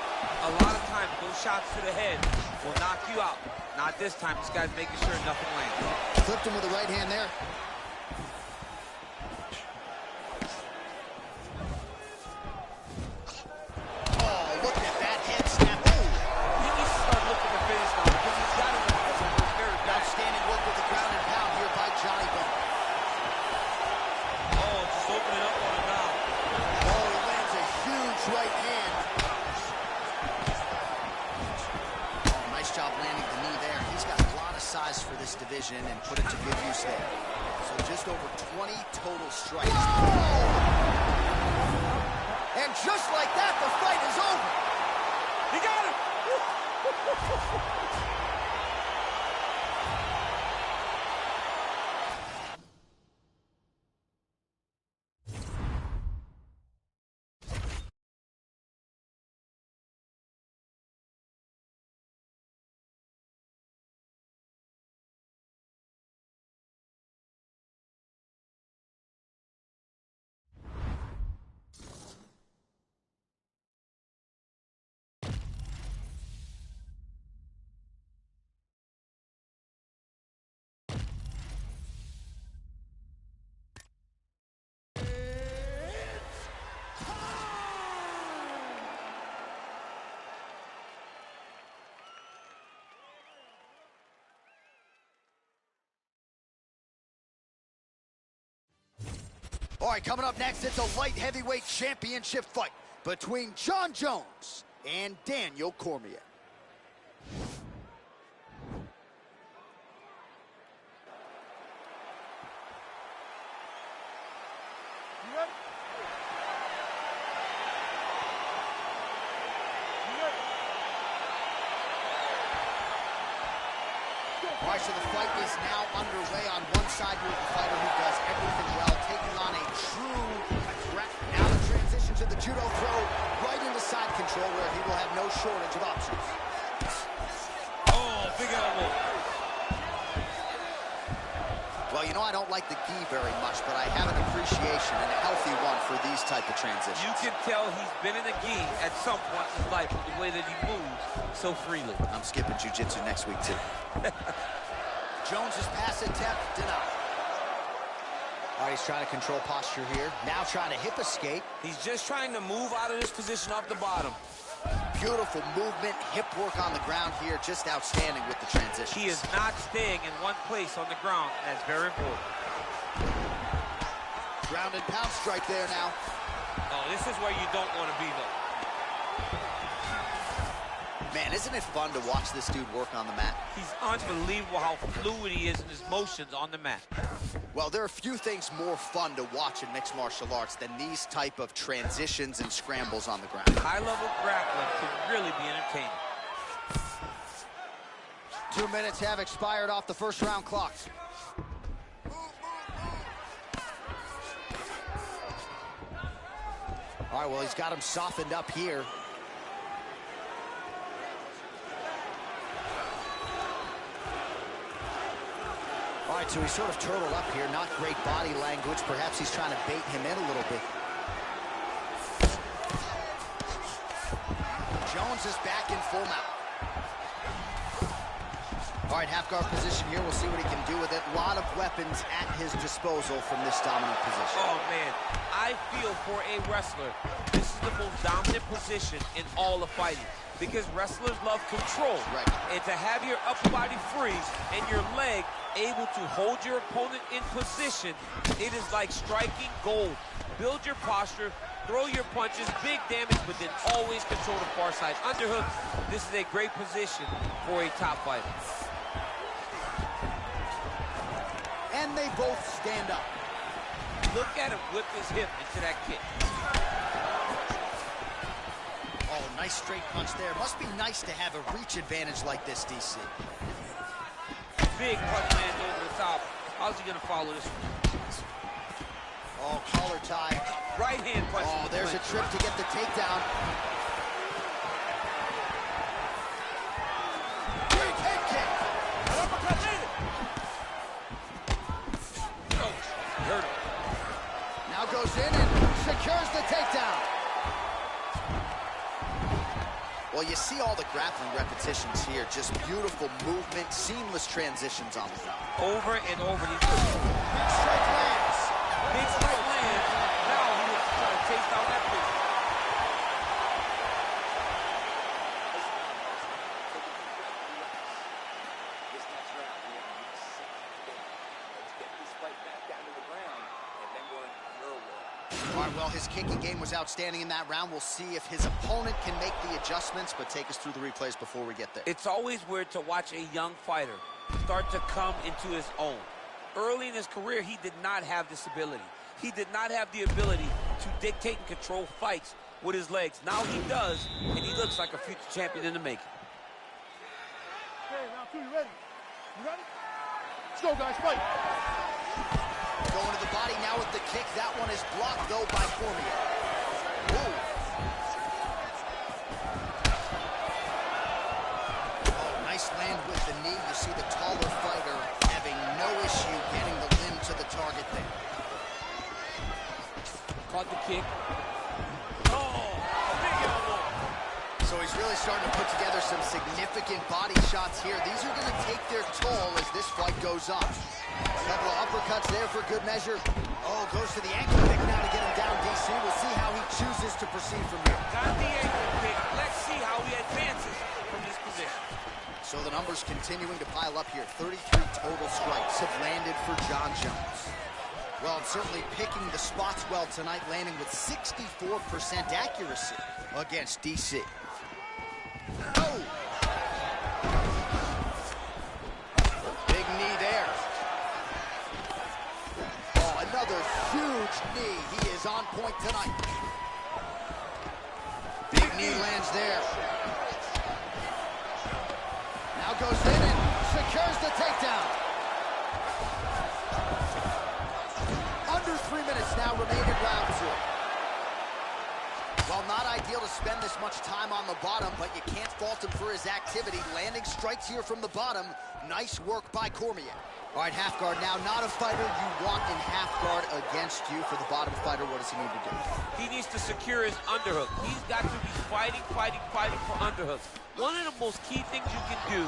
A lot of times, those shots to the head will knock you out. Not this time. This guy's making sure nothing lands. Flipped him with the right hand there. Oh, look at that head snap. Ooh. He needs to start looking to finish now because he's got it very bad. Outstanding work with the ground and pound here by Johnny Bone. Oh, just opening up on him now. Oh, he lands a huge right hand. Oh, nice job landing the knee there. He's got a lot of size for this division and put it to good use there. So just over 20 total strikes. And just like that, the fight is over. He got him! All right, coming up next, it's a light heavyweight championship fight between Jon Jones and Daniel Cormier. You ready? You ready? All right, so the fight is now underway. On one side, you have the fighter who does everything well, taking on a true threat. Now the transition to the judo throw, right into side control, where he will have no shortage of options. Oh, big elbow. Well, you know, I don't like the gi very much, but I have an appreciation and a healthy one for these type of transitions. You can tell he's been in a gi at some point in his life with the way that he moves so freely. I'm skipping jiu-jitsu next week, too. Jones's pass attempt denied. All right, he's trying to control posture here. Now trying to hip escape. He's just trying to move out of this position off the bottom. Beautiful movement, hip work on the ground here. Just outstanding with the transition. He is not staying in one place on the ground, and that's very important. Ground and pound strike there now. Oh, this is where you don't want to be, though. Man, isn't it fun to watch this dude work on the mat? He's unbelievable how fluid he is in his motions on the mat. Well, there are few things more fun to watch in mixed martial arts than these type of transitions and scrambles on the ground. High-level grappling can really be entertaining. 2 minutes have expired off the first round clock. All right, well, he's got him softened up here. All right, so he's sort of turtled up here. Not great body language. Perhaps he's trying to bait him in a little bit. Jones is back in full mount. All right, half guard position here. We'll see what he can do with it. A lot of weapons at his disposal from this dominant position. Oh, man. I feel for a wrestler, this is the most dominant position in all of fighting because wrestlers love control. Right. And to have your upper body free and your leg able to hold your opponent in position, it is like striking gold. Build your posture, throw your punches, big damage, but then always control the far side. Underhook, this is a great position for a top fighter. And they both stand up. Look at him whip his hip into that kick. Oh, Nice straight punch there. Must be nice to have a reach advantage like this, DC. Big punch lands over the top. How's he gonna follow this one? Oh, collar tie. Right hand punch. Oh, there's a trip to get the takedown. Big head kick. Hurt him. Now goes in and secures the takedown. Well, you see all the grappling repetitions here. Just beautiful movement, seamless transitions on the ground. Over and over. Big strike lands. Big strike lands. Now he was trying to taste out that pitch. This next round, we have to do the same thing. Let's get this fight back down to the ground, and then we're in your way. All right, well, his kicking game was outstanding in that round. We'll see if his opponent can make the adjustments, but take us through the replays before we get there. It's always weird to watch a young fighter start to come into his own. Early in his career, he did not have this ability. He did not have the ability to dictate and control fights with his legs. Now he does, and he looks like a future champion in the making. Okay, round 2, you ready? You ready? Let's go, guys, fight. Going to the body now with the kick. That one is blocked, though, by Cormier. Whoa. Oh, nice land with the knee. You see the taller fighter having no issue getting the limb to the target there. Caught the kick. Oh, big elbow. So he's really starting to put together some significant body shots here. These are going to take their toll as this fight goes on. A couple of uppercuts there for good measure. Oh, goes to the ankle pick now to get him down, DC. We'll see how he chooses to proceed from here. Got the ankle pick. Let's see how he advances from this position. So the numbers continuing to pile up here. 33 total strikes have landed for Jon Jones. Well, I'm certainly picking the spots well tonight, landing with 64% accuracy against DC. Oh! Big knee there. Oh, another huge knee. He is on point tonight. Big knee lands there. Now goes in and secures the takedown. Under 3 minutes now remain in round 2. Well, not ideal to spend this much time on the bottom, but you can't fault him for his activity. Landing strikes here from the bottom. Nice work by Cormier. All right, half guard now. Not a fighter you want in half guard against you. For the bottom fighter, what does he need to do? He needs to secure his underhook. He's got to be fighting for underhooks. One of the most key things you can do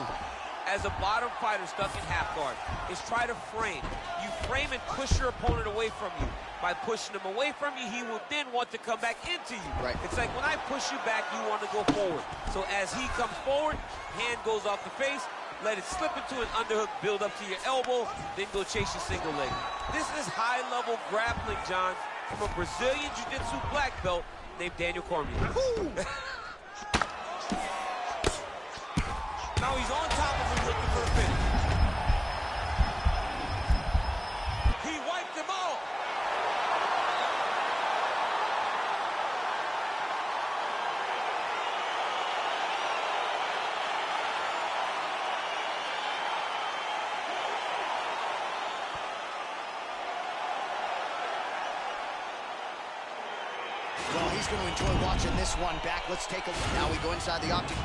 as a bottom fighter stuck in half guard is try to frame. You frame and push your opponent away from you. By pushing him away from you, he will then want to come back into you. Right. It's like when I push you back, you want to go forward. So as he comes forward, hand goes off the face, let it slip into an underhook, build up to your elbow, then go chase your single leg. This is high-level grappling, John, from a Brazilian Jiu-Jitsu black belt named Daniel Cormier. Now he's on top of him looking for a finish. He wiped them all. Well, he's going to enjoy watching this one back. Let's take a look. Now we go inside the octagon.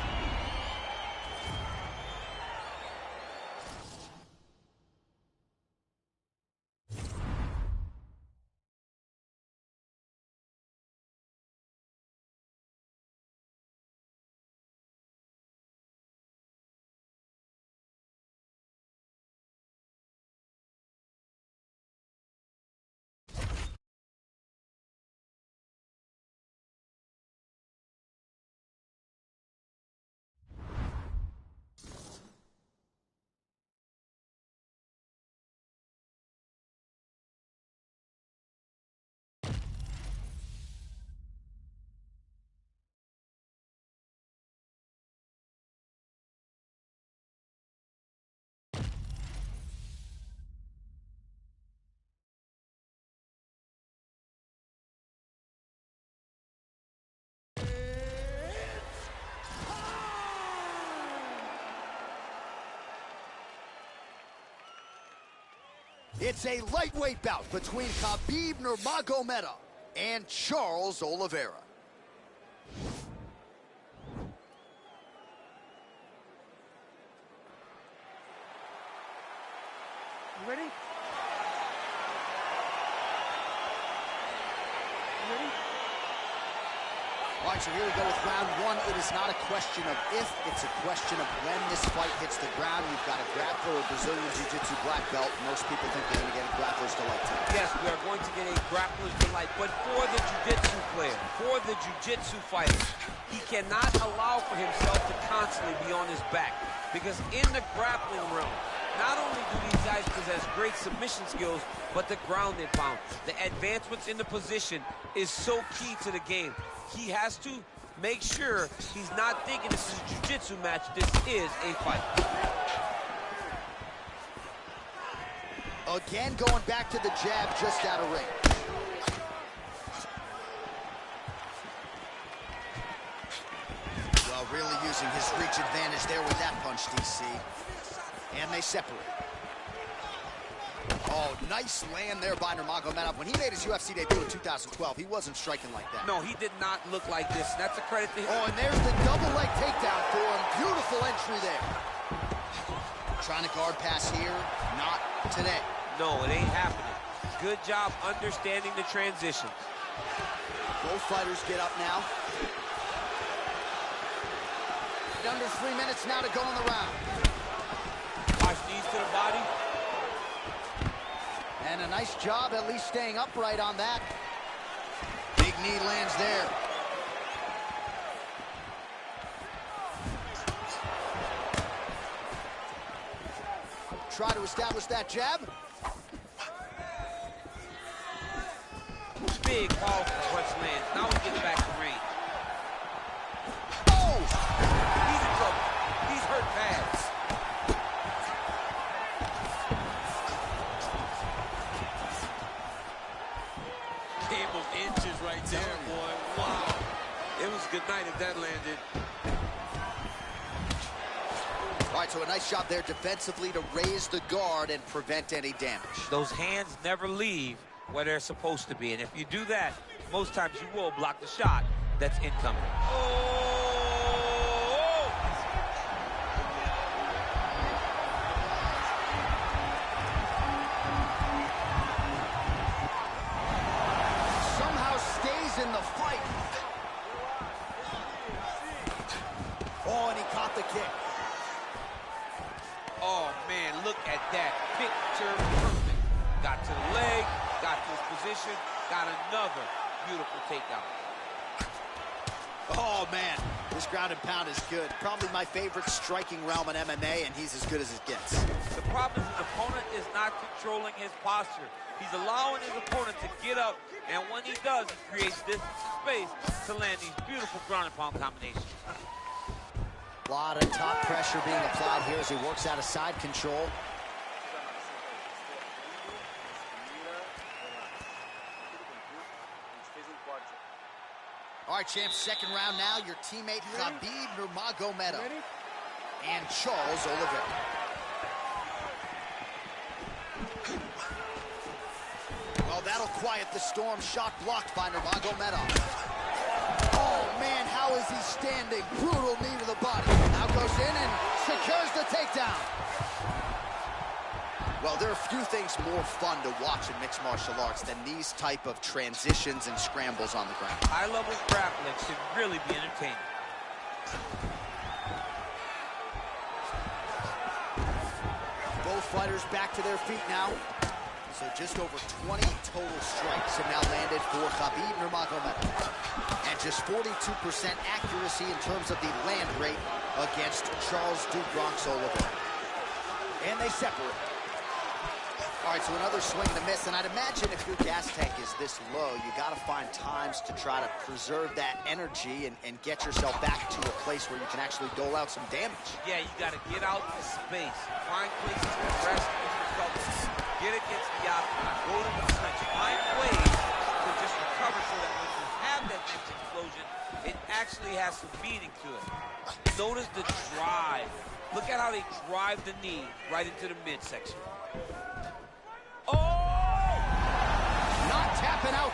It's a lightweight bout between Khabib Nurmagomedov and Charles Oliveira. You ready? All right, so here we go with round one. It is not a question of if, it's a question of when this fight hits the ground. You've got a grappler, a Brazilian Jiu-Jitsu black belt. Most people think they're going to get a grappler's delight tonight. Yes, we are going to get a grappler's delight, but for the Jiu-Jitsu player, for the Jiu-Jitsu fighter, he cannot allow for himself to constantly be on his back, because in the grappling realm, not only do these guys possess great submission skills, but the ground and pound, the advancements in the position is so key to the game. He has to make sure he's not thinking this is a jiu-jitsu match. This is a fight. Again, going back to the jab just out of range. Well, really using his reach advantage there with that punch, DC. And they separate. Oh, nice land there by Nurmagomedov. When he made his UFC debut in 2012, he wasn't striking like that. No, he did not look like this. That's a credit to him. Oh, and there's the double leg takedown for him. Beautiful entry there. Trying to guard pass here. Not today. No, it ain't happening. Good job understanding the transitions. Both fighters get up now. Under 3 minutes now to go in the round. Watch knees to the body. And a nice job at least staying upright on that. Big knee lands there. Try to establish that jab. Big, powerful punch lands. Now he gets back to range. Oh! He's in trouble. He's hurt bad. Inches right there, boy. Wow. It was good night if that landed. All right, so a nice job there defensively to raise the guard and prevent any damage. Those hands never leave where they're supposed to be. And if you do that, most times you will block the shot that's incoming. Oh! In the fight. Oh, and he caught the kick. Oh, man, look at that. Picture perfect. Got to the leg, got to his position, got another beautiful takedown. Oh, man, this ground and pound is good. Probably my favorite striking realm in MMA, and he's as good as it gets. The problem is his opponent is not controlling his posture. He's allowing his opponent to get up, and when he does, he creates this space to land these beautiful ground and pound combinations. A lot of top pressure being applied here as he works out of side control. All right, champs, second round now. Your teammate Khabib Nurmagomedov and Charles Oliveira. Well, that'll quiet the storm. Shot blocked by Nurmagomedov. Oh, man, how is he standing? Brutal knee to the body. Now goes in and secures the takedown. Well, there are few things more fun to watch in mixed martial arts than these type of transitions and scrambles on the ground. High-level grappling should really be entertaining. Both fighters back to their feet now. So just over 20 total strikes have now landed for Khabib Nurmagomedov. And just 42% accuracy in terms of the land rate against Charles "Bronx" Oliveira. And they separate. All right, so another swing and a miss, and I'd imagine if your gas tank is this low, you got to find times to try to preserve that energy and get yourself back to a place where you can actually dole out some damage. Yeah, you got to get out the space, find places to rest yourself, get against the octagon, go to the clinch, find ways to just recover so that when you have that next explosion, it actually has some meaning to it. Notice the drive. Look at how they drive the knee right into the midsection. Oh!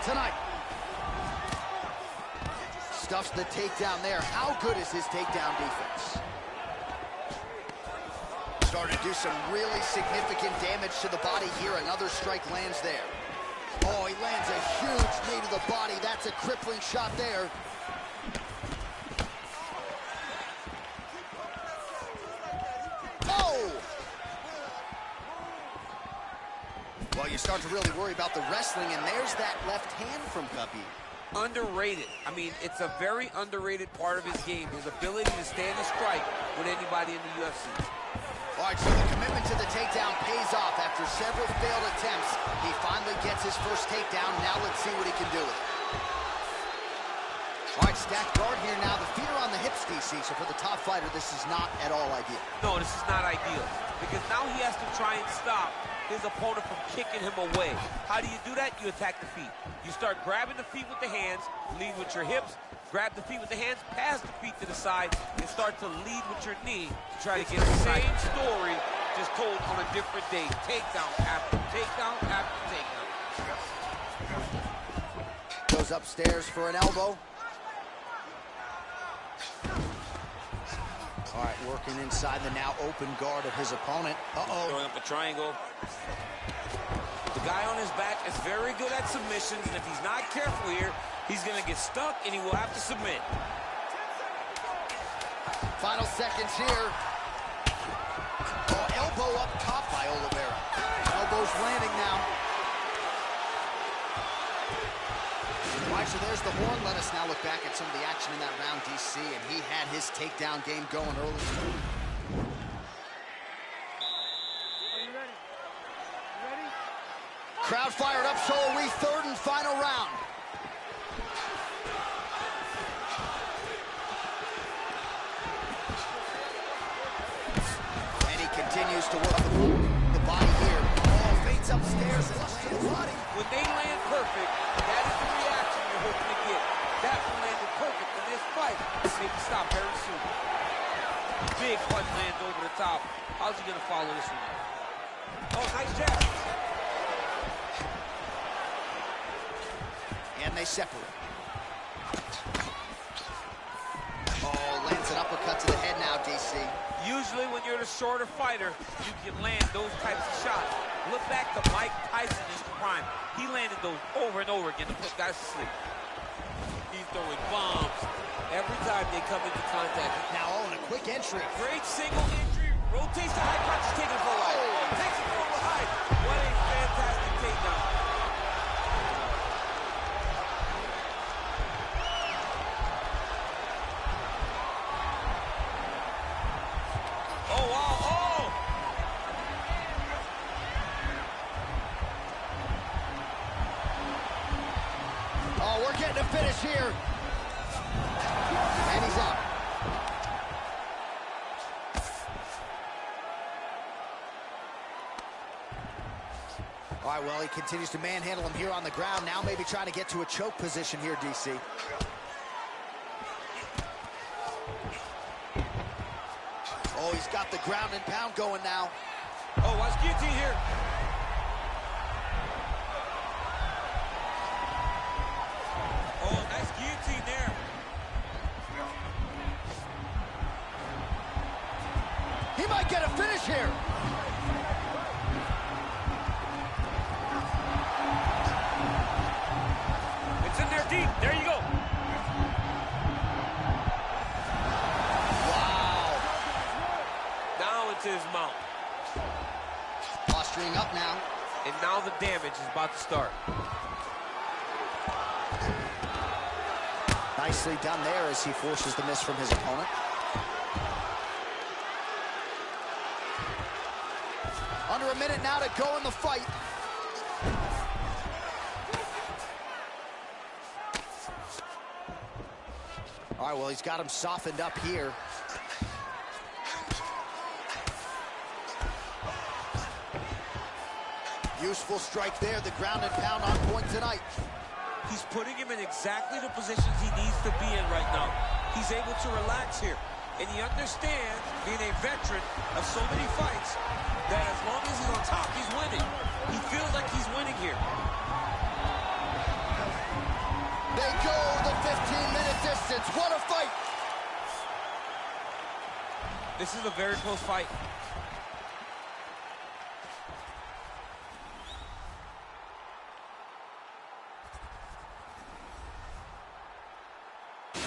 tonight. Stuffs the takedown there. How good is his takedown defense? Starting to do some really significant damage to the body here. Another strike lands there. Oh, he lands a huge knee to the body. That's a crippling shot there. Oh! Well, you start to really worry about the wrestling, and there's that left hand from Khabib. Underrated. I mean, it's a very underrated part of his game, his ability to stand and strike with anybody in the UFC. All right, so the commitment to the takedown pays off. After several failed attempts, he finally gets his first takedown. Now let's see what he can do with it. All right, stacked guard here now. The feet are on the hips, DC, so for the top fighter, this is not at all ideal. No, this is not ideal, because now he has to try and stop his opponent from kicking him away. How do you do that? You attack the feet. You start grabbing the feet with the hands, lead with your hips, grab the feet with the hands, pass the feet to the side, and start to lead with your knee to try to get the same story, just told on a different day. Takedown after takedown after takedown. Goes upstairs for an elbow. All right, working inside the now open guard of his opponent. Uh-oh. Throwing up a triangle. The guy on his back is very good at submissions, and if he's not careful here, he's going to get stuck, and he will have to submit. Final seconds here. Oh, elbow up top by Oliveira. Elbows landing now. All right, so there's the horn. Let us now look back at some of the action in that round, DC, and he had his takedown game going early. Are you ready? You ready? Crowd fired up, so are we. Third and final round. And he continues to work the body here. Oh, fades upstairs and lands body. When they land perfect, that is the reaction you're hoping to get. That one landed perfect in this fight. Maybe stop very soon. Big punch lands over the top. How's he going to follow this one? Oh, nice jab. And they separate. Oh, lands an uppercut to the head now, DC. Usually when you're the shorter fighter, you can land those types of shots. Look back to Mike Tyson in his prime. He landed those over and over again to put guys to sleep. He's throwing bombs every time they come into contact. Now, oh, and a quick entry. Great single entry, rotates the high punch, taking it for a while. Takes it from behind. What a fantastic takedown. Oh, wow, oh! Oh, we're getting a finish here. And he's out. All right, well, he continues to manhandle him here on the ground. Now maybe trying to get to a choke position here, DC. Oh, he's got the ground and pound going now. Oh, watch guillotine here. Oh, nice guillotine there. He might get a finish here. It's in there deep. There you go. Wow. Now into his mouth. Posturing up now. And now the damage is about to start. Nicely done there as he forces the miss from his opponent. Under a minute now to go in the fight. All right, well, he's got him softened up here. Useful strike there, the ground and pound on point tonight. He's putting him in exactly the positions he needs to be in right now. He's able to relax here. And he understands, being a veteran of so many fights, that as long as he's on top, he's winning. He feels like he's winning here. rounds. What a fight. This is a very close fight.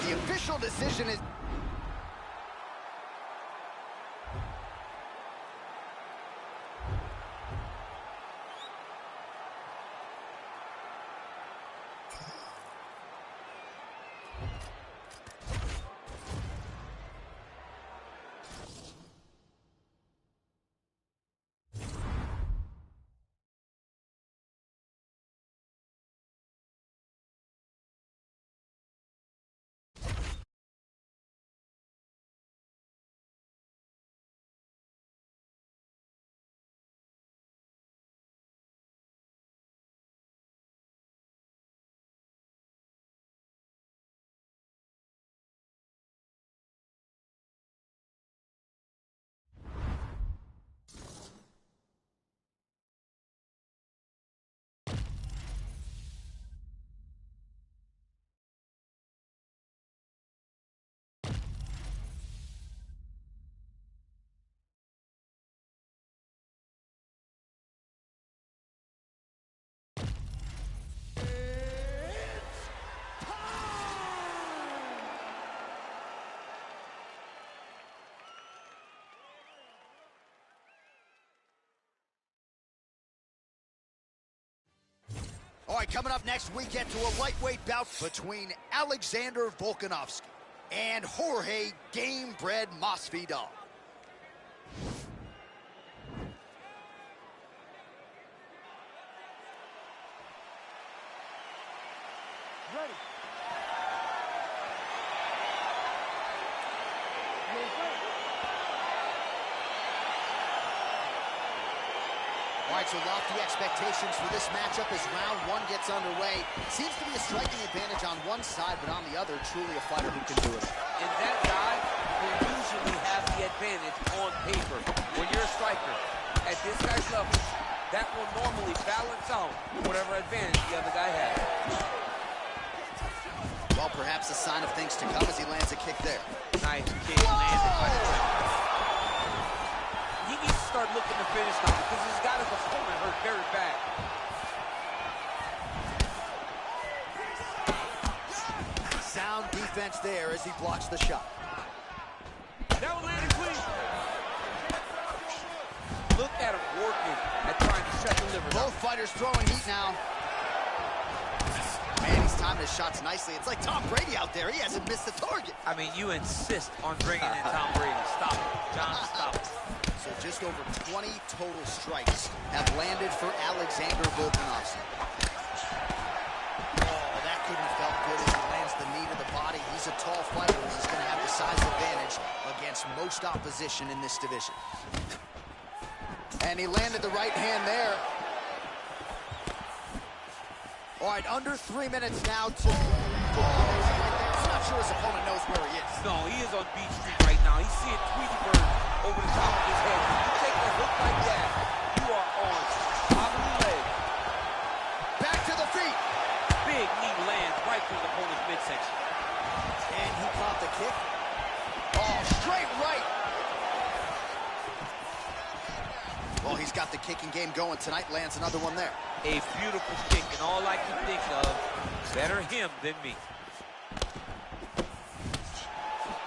The official decision is... All right, coming up next, we get to a lightweight bout between Alexander Volkanovski and Jorge Gamebred Masvidal. Ready. All right, so lofty expectations for this matchup as round one gets underway. Seems to be a striking advantage on one side, but on the other, truly a fighter who can do it. And that guy will usually have the advantage on paper. When you're a striker, at this guy's level, that will normally balance out whatever advantage the other guy has. Well, perhaps a sign of things to come as he lands a kick there. Nice kick landed by the champ. He needs to start looking to finish now because he's got his opponent hurt very bad. Sound defense there as he blocks the shot. Now landing, please. Look at him working at trying to shut the liver down. Both fighters throwing heat now. Man, he's timing his shots nicely. It's like Tom Brady out there. He hasn't missed the target. I mean, you insist on bringing in Tom Brady. Stop it, John, stop it. So just over 20 total strikes have landed for Alexander Volkanovski. Oh, that couldn't have felt good as he lands the knee to the body. He's a tall fighter, and he's going to have the size advantage against most opposition in this division. And he landed the right hand there. All right, under 3 minutes now to... I'm not sure his opponent knows where he is. No, he is on Beach Street right now. He's seeing Tweety Bird over the top of his head. You take a hook like that, you are on top of the leg. Back to the feet. Big knee lands right through the opponent's midsection. And he caught the kick. Oh, straight right. Well, he's got the kicking game going tonight. Lands another one there. A beautiful kick, and all I can think of, better him than me.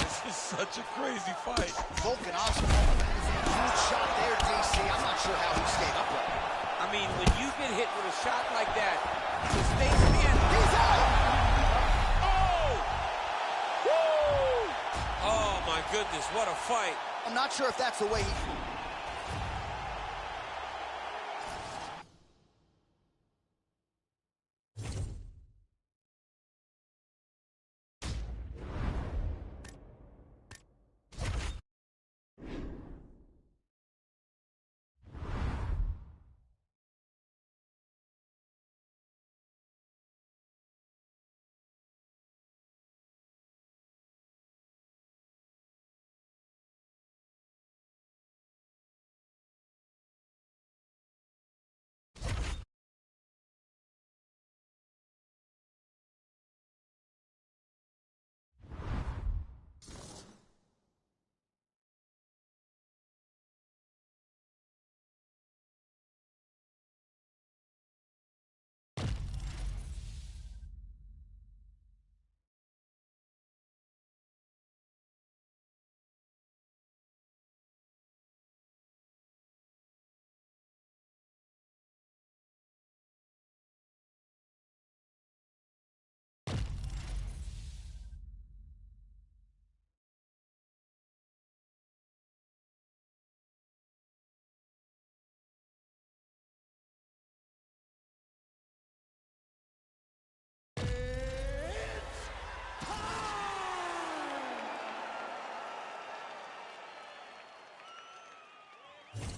This is such a crazy fight. Volkanovski, huge shot there, DC. I'm not sure how he stayed upright. I mean, when you get hit with a shot like that, to stay standing. He's out! Oh! Woo! Oh, my goodness, what a fight. I'm not sure if that's the way he...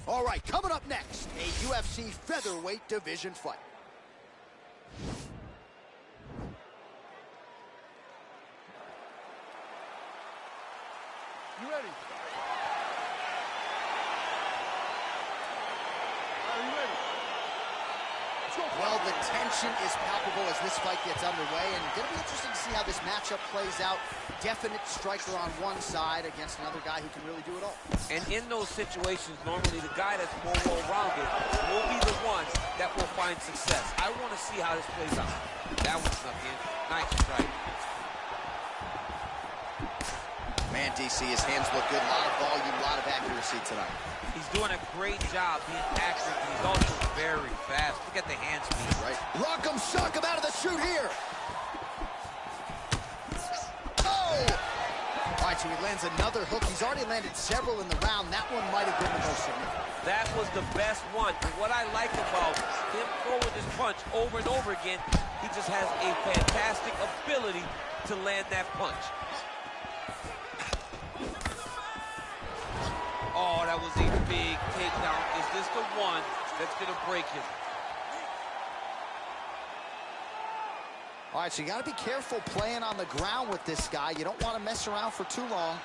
All right, coming up next, a UFC featherweight division fight. You ready? Are you ready? Let's go. Well, the tension is palpable as this fight gets underway, and it's going to be interesting to see how this matchup plays out. Definite striker on one side against another guy who can really do it all. And in those situations, normally the guy that's more well-rounded will be the one that will find success. I want to see how this plays out. That one snuck in. Nice strike. Man, DC, his hands look good. A lot of volume, a lot of accuracy tonight. He's doing a great job being accurate, but he's also very fast. Look at the hand speed. Right. Rock'em sock him out of the chute here. Oh! All right, so he lands another hook. He's already landed several in the round. That one might have been the most significant. That was the best one. And what I like about him throwing this punch over and over again, he just has a fantastic ability to land that punch. Oh, that was a big takedown. Is this the one that's going to break him? All right, so you got to be careful playing on the ground with this guy. You don't want to mess around for too long.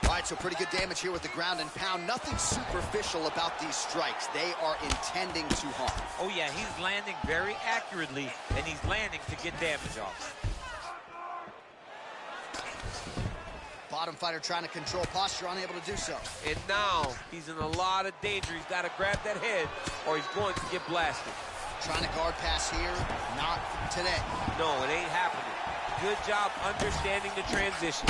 All right, so pretty good damage here with the ground and pound. Nothing superficial about these strikes. They are intending to harm. Oh, yeah, he's landing very accurately, and he's landing to get damage off. Bottom fighter trying to control posture, unable to do so. And now he's in a lot of danger. He's got to grab that head, or he's going to get blasted. Trying to guard pass here, not today. No, it ain't happening. Good job understanding the transition.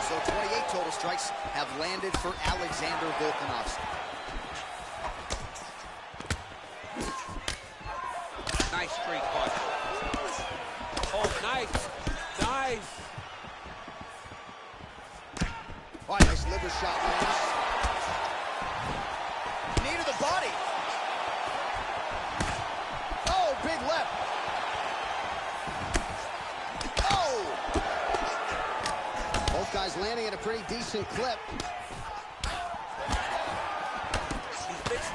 So 28 total strikes have landed for Alexander Volkanovski. Nice straight punch. Oh, nice. Nice. All right, nice liver shot lands. Knee to the body. Oh, big left. Oh! Both guys landing at a pretty decent clip.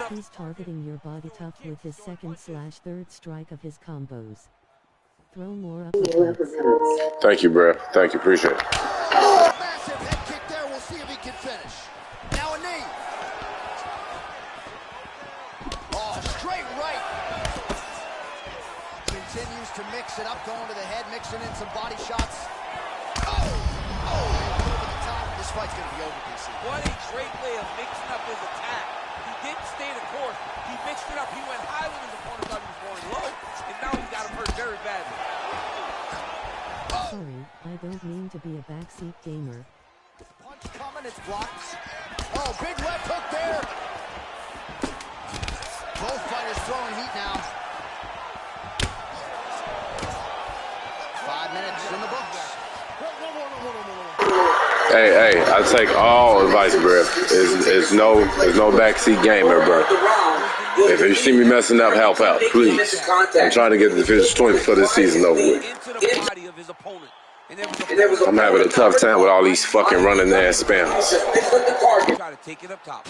He's targeting your body top with his second/third strike of his combos. Throw more uppercuts. Thank you, bro. Thank you. Appreciate it. Massive head kick there. We'll see if he can finish. Now a knee. Oh, straight right. Continues to mix it up, going to the head, mixing in some body shots. Oh! Oh! Over the top. This fight's going to be over, DC. What a great way of mixing up his attack. He didn't stay the course. He mixed it up. He went high when his opponent thought he was going low, and now he got him hurt very badly. Sorry, I don't mean to be a backseat gamer. Punch coming, it's blocked. Oh, big left hook there. Both fighters throwing heat now. 5 minutes in the books. Hey, I take all advice, bro. It's no backseat gamer, bro. If you see me messing up, help out, please. I'm trying to get the Division 20 for this season over with. I'm having a tough time with all these fucking running ass spammers. Try to take it up top.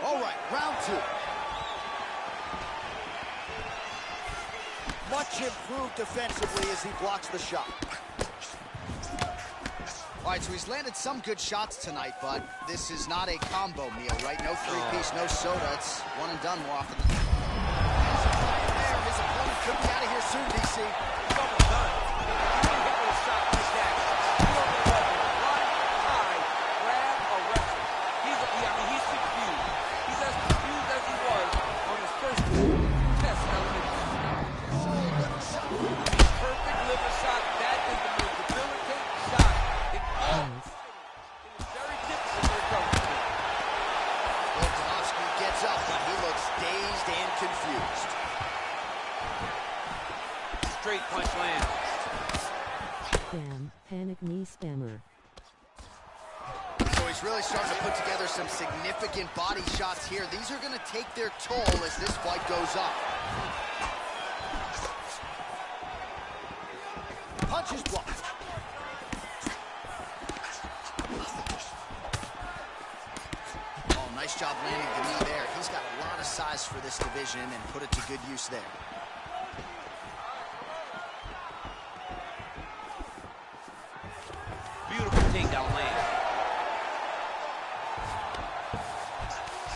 All right, round two. Much improved defensively as he blocks the shot. All right, so he's landed some good shots tonight, but this is not a combo meal, right? No three-piece, no soda. It's one and done more often than not. His opponent could be out of here soon, DC. He's almost done. He hit with a shot like that. You don't know whether to run, hide, grab, or wrestle. He's confused. He's as confused as he was on his first test element. Perfect liver shot. That is the most debilitating shot in all. It is very difficult to recover. Volkanovski gets up, but he looks dazed and confused. Straight punch lands. Damn, panic knee spammer. So he's really starting to put together some significant body shots here. These are going to take their toll as this fight goes on. is blocked. Oh, nice job landing the knee there. He's got a lot of size for this division and put it to good use there. Beautiful takedown land.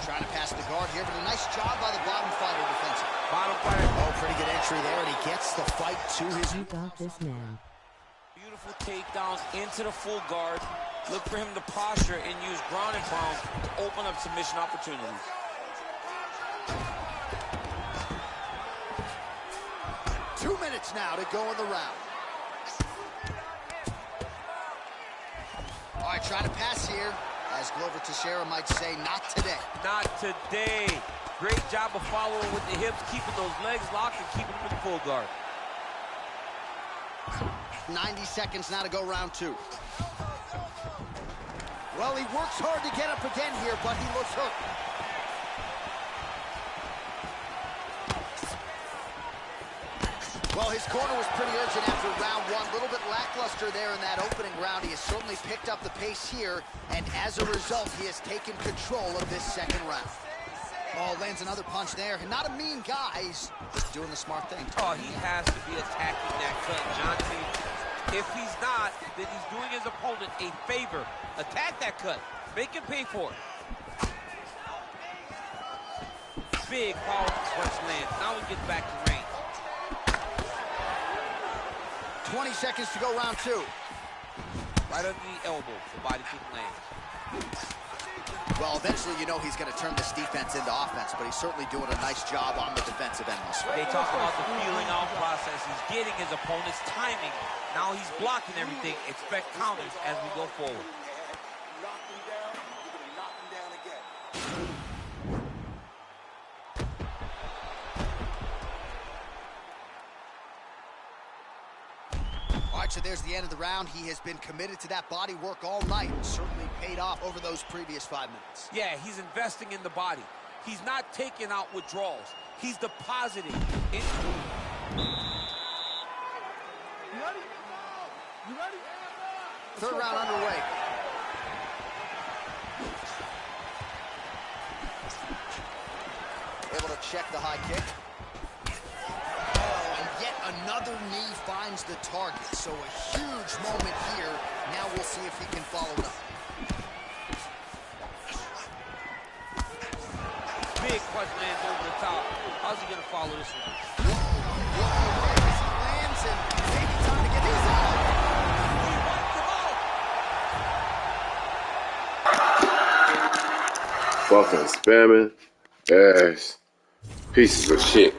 Trying to pass the guard here, but a nice job by the bottom fighter defensive. Bottom fighter. Oh, pretty good entry there, and he gets the fight to his... You got this, man. Beautiful takedowns into the full guard. Look for him to posture and use ground and pound to open up submission opportunities. Two minutes now to go in the round. All right, trying to pass here. As Glover Teixeira might say, not today. Not today. Great job of following with the hips, keeping those legs locked and keeping them in full guard. 90 seconds now to go round two. Well, he works hard to get up again here, but he looks hurt. Well, his corner was pretty urgent after round one. A little bit lackluster there in that opening round. He has certainly picked up the pace here, and as a result, he has taken control of this second round. Oh, lands another punch there. Not a mean guy. He's just doing the smart thing. Oh, he has to be attacking that cut, Johnson. If he's not, then he's doing his opponent a favor. Attack that cut. Make him pay for it. Big, powerful punch land. Now we get back to range. 20 seconds to go round two. Right under the elbow, the body kick lands. Well, eventually, you know he's going to turn this defense into offense, but he's certainly doing a nice job on the defensive end. They talk about the feeling out process. He's getting his opponent's timing. Now he's blocking everything. Expect counters as we go forward. Knock him down, you're going to knock him down again. All right, so there's the end of the round. He has been committed to that body work all night. Certainly paid off over those previous 5 minutes. Yeah, he's investing in the body. He's not taking out withdrawals. He's depositing in. You ready? You ready? Third round underway. Able to check the high kick. Oh, and yet another knee finds the target. So a huge moment here. Now we'll see if he can follow it up. Big punch lands over the top. How's he going to follow this one? Whoa, as he lands and maybe time to get these out. He wiped him out. Fucking spamming ass pieces of shit.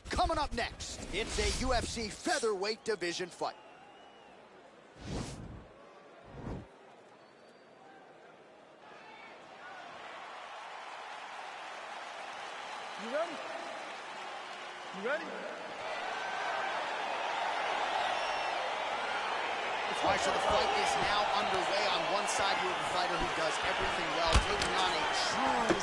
Coming up next, it's a UFC featherweight division fight. You ready? You ready? All right, so the fight is now underway. On one side, you have a fighter who does everything well, taking on a true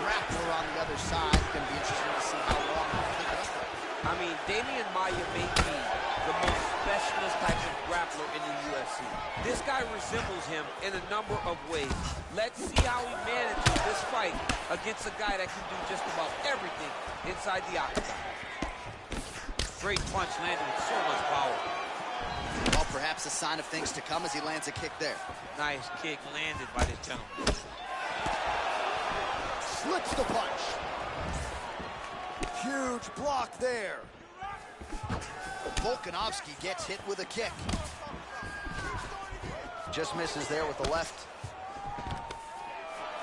grappler on the other side. It's going to be interesting to see how long he can keep it up there. I mean, Damian Maia may be the most specialist type of grappler in the UFC. This guy resembles him in a number of ways. Let's see how he manages this fight against a guy that can do just about everything inside the octagon. Great punch landed with so much power. Well, perhaps a sign of things to come as he lands a kick there. Nice kick landed by this gentleman. Slips the punch. Huge block there. Volkanovski gets hit with a kick. Just misses there with the left.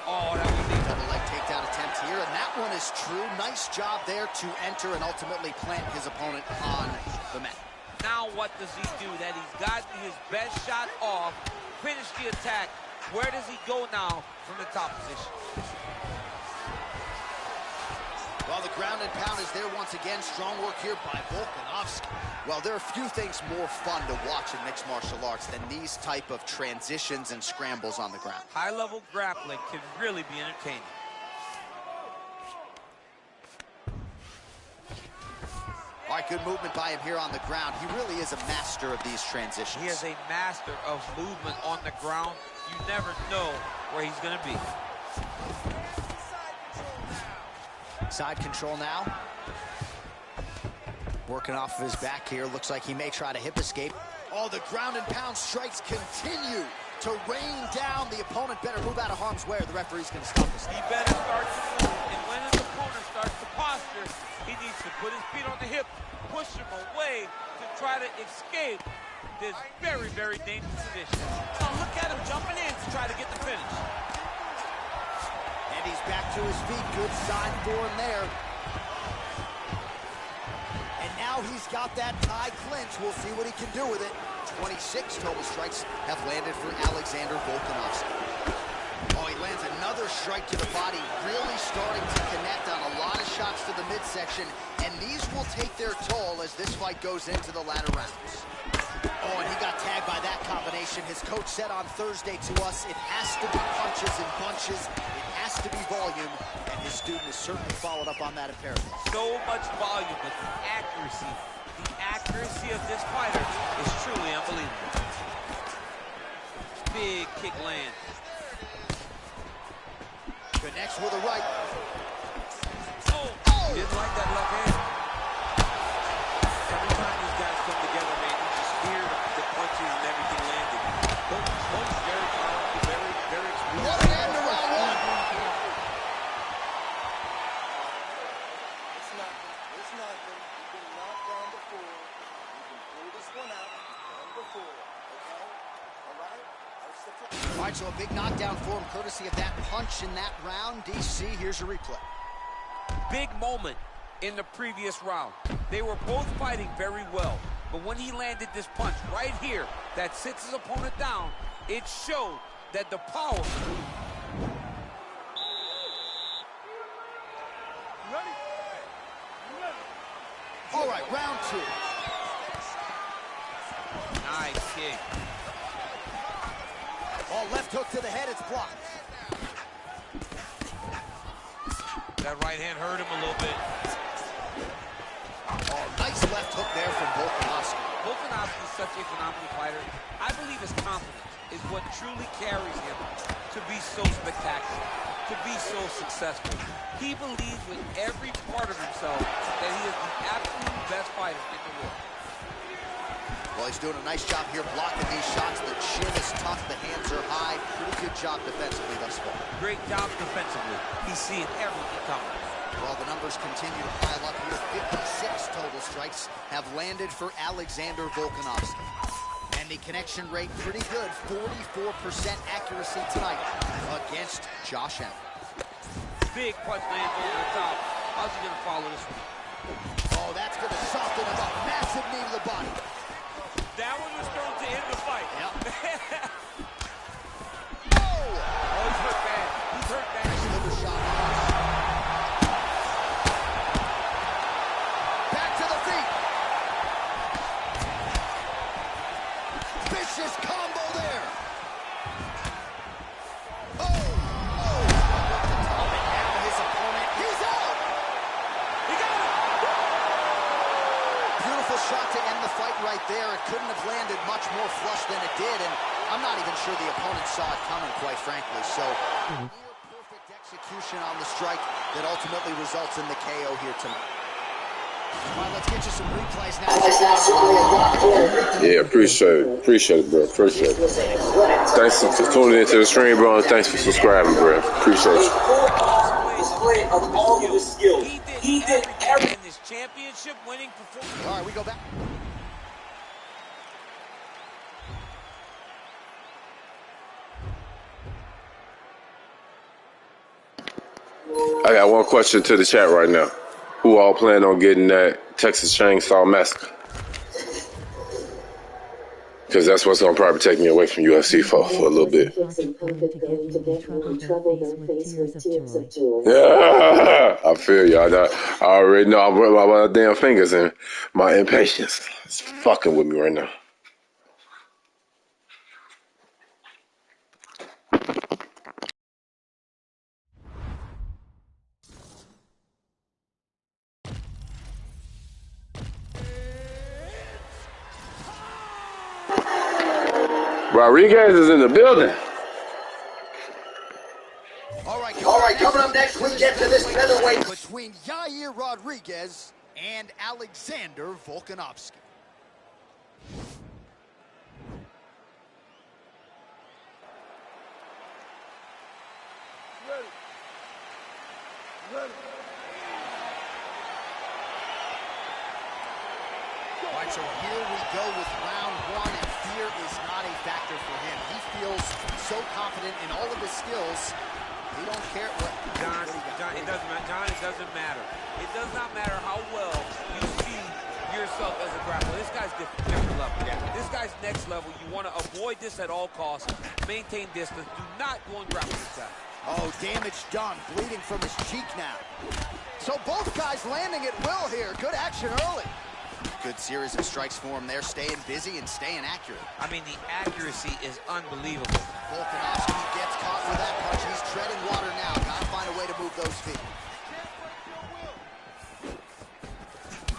Oh, that was deep. Double leg takedown attempt here, and that one is true. Nice job there to enter and ultimately plant his opponent on the mat. Now what does he do? That he's gotten his best shot off, finished the attack. Where does he go now from the top position? Well, the ground and pound is there once again. Strong work here by Volkanovski. Well, there are few things more fun to watch in mixed martial arts than these type of transitions and scrambles on the ground. High-level grappling can really be entertaining. All right, good movement by him here on the ground. He really is a master of these transitions. He is a master of movement on the ground. You never know where he's going to be. Side control now. Working off of his back here. Looks like he may try to hip escape. Oh, the ground and pound strikes continue to rain down. The opponent better move out of harm's way or the referee's going to stop this. He better start to move, and when his opponent starts to posture, he needs to put his feet on the hip, push him away to try to escape this very, very dangerous position. Oh, look at him jumping in to try to get the finish. And he's back to his feet. Good sign for him there. And now he's got that tie clinch. We'll see what he can do with it. 26 total strikes have landed for Alexander Volkanovski. Oh, he lands another strike to the body, really starting to connect on a lot of shots to the midsection, and these will take their toll as this fight goes into the latter rounds. Oh, and he got tagged by that combination. His coach said on Thursday to us, it has to be punches and bunches, it has to be volume, and his student has certainly followed up on that imperative. So much volume, but the accuracy of this fighter is truly unbelievable. Big kick land. Connects with a right. Oh! Didn't like that left hand. Every time these guys come together, man, you just hear the punches and everything landing. Both very powerful, very explosive. What an end to round one. It's nothing. It's nothing. You've been knocked down before. You can pull this one out and before. Okay? All right? All right, so a big knockdown for him, courtesy of that punch in that round. DC, here's a replay. Big moment in the previous round. They were both fighting very well, but when he landed this punch right here that sits his opponent down, it showed that the power. All right, round two. Nice kick. Oh, left hook to the head, it's blocked. That right hand hurt him a little bit. Oh, nice left hook there from Volkanovski. Volkanovski is such a phenomenal fighter. I believe his confidence is what truly carries him to be so spectacular, to be so successful. He believes with every part of himself that he is the absolute best fighter in the world. Well, he's doing a nice job here blocking these shots. The chin is tough, the hands are high. Pretty good job defensively thus far. Great job defensively. He's seeing everything coming. Well, the numbers continue to pile up here. 56 total strikes have landed for Alexander Volkanovski. And the connection rate pretty good. 44% accuracy tonight against Josh Emmett. Big punch lands over the top. How's he going to follow this one? Oh, that's going to soften him up. Massive knee to the body. That one was thrown to end the fight. Yep. Oh, he's hurt bad. He's hurt bad. Nice liver shot. Back to the feet. Vicious combo there. Oh, oh. And now his opponent, he's out. He got him. Beautiful shot to end the fight right there. It couldn't have landed much more flush than it did, and I'm not even sure the opponent saw it coming, quite frankly. So, near perfect execution on the strike that ultimately results in the KO here tonight. All right, let's get you some replays now. Yeah, appreciate it. Appreciate it, bro. Appreciate it. Thanks for tuning into the stream, bro. And thanks for subscribing, bro. Appreciate you. Display of all of his skills. He did everything in this championship winning performance. All right, we go back. I got one question to the chat right now. Who all plan on getting that Texas Chainsaw Massacre? Because that's what's going to probably take me away from UFC for a little bit. Yeah, I feel you. I already know. I'm worried about my damn fingers and my impatience. It's fucking with me right now. Rodriguez is in the building. All right, coming up next, we get to this featherweight between Yair Rodriguez and Alexander Volkanovski. Ready. Ready. All right, so here we go with round one, and fear is not a factor for him. He feels so confident in all of his skills. He don't care what. John, it doesn't matter. John, it doesn't matter. It does not matter how well you see yourself as a grappler. This guy's different level. Yeah. This guy's next level. You want to avoid this at all costs. Maintain distance. Do not go and grapple this guy. Oh, damage done. Bleeding from his cheek now. So both guys landing at will here. Good action early. Good series of strikes for him there, staying busy and staying accurate. I mean, the accuracy is unbelievable. Volkanovski gets caught with that punch. He's treading water now. Gotta find a way to move those feet.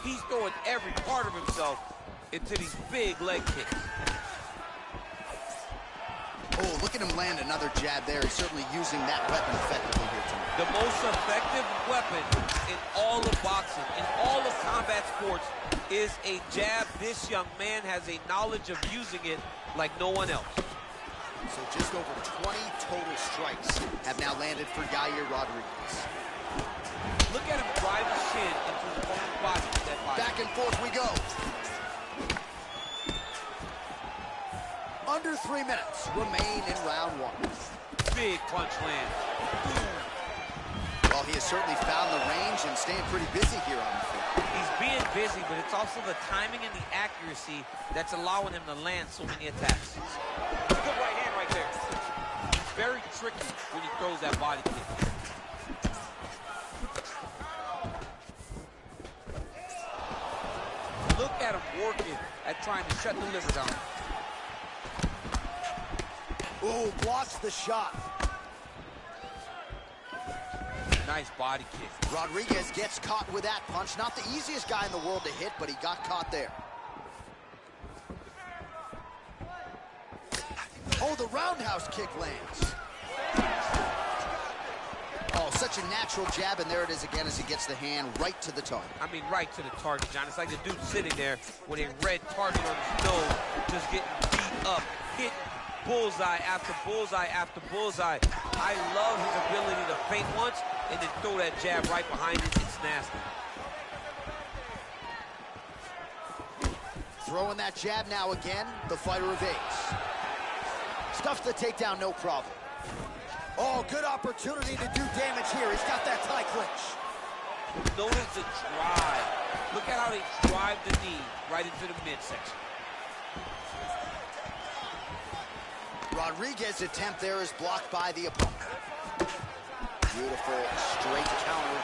He's throwing every part of himself into these big leg kicks. Oh, look at him land another jab there. He's certainly using that weapon effectively here tonight. The most effective weapon in all of boxing, in all of combat sports, is a jab. This young man has a knowledge of using it like no one else. So just over 20 total strikes have now landed for Yair Rodriguez. Look at him drive his shin into his opponent's body. Back and forth we go. Under 3 minutes remain in round one. Big punch land. Well, he has certainly found the range and staying pretty busy here on the field. He's being busy, but it's also the timing and the accuracy that's allowing him to land so many attacks. Good right hand right there. He's very tricky when he throws that body kick. Look at him working at trying to shut the liver down. Ooh, blocks the shot. Nice body kick. Rodriguez gets caught with that punch. Not the easiest guy in the world to hit, but he got caught there. Oh, the roundhouse kick lands. Oh, such a natural jab, and there it is again as he gets the hand right to the target. I mean, right to the target, John. It's like the dude sitting there with a red target on his nose, just getting beat up, hit bullseye after bullseye after bullseye. I love his ability to feint once and then throw that jab right behind it. It's nasty. Throwing that jab now again, the fighter evades. Stuffs the takedown, no problem. Oh, good opportunity to do damage here. He's got that tie clinch. Notice the drive. Look at how they drive the knee right into the midsection. Rodriguez's attempt there is blocked by the opponent. Beautiful straight counter.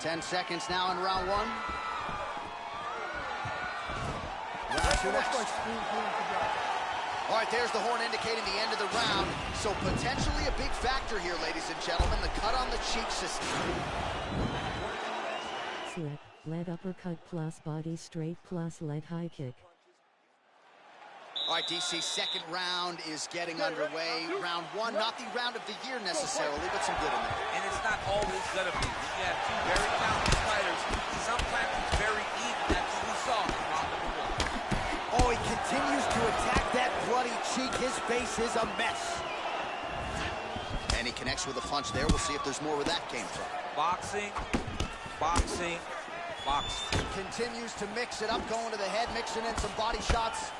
10 seconds now in round one. Round two next. All right, there's the horn indicating the end of the round. So potentially a big factor here, ladies and gentlemen, the cut on the cheek system. Slip, lead uppercut plus body straight plus leg high kick. All right, DC, second round is getting underway. Round one, not the round of the year necessarily, but some good in there. And it's not always going to be. When you have two very talented fighters, sometimes it's very even. That's what we saw in round number one. Oh, he continues to attack that bloody cheek. His face is a mess. And he connects with a punch there. We'll see if there's more where that came from. Boxing, boxing, boxing. Continues to mix it up, going to the head, mixing in some body shots.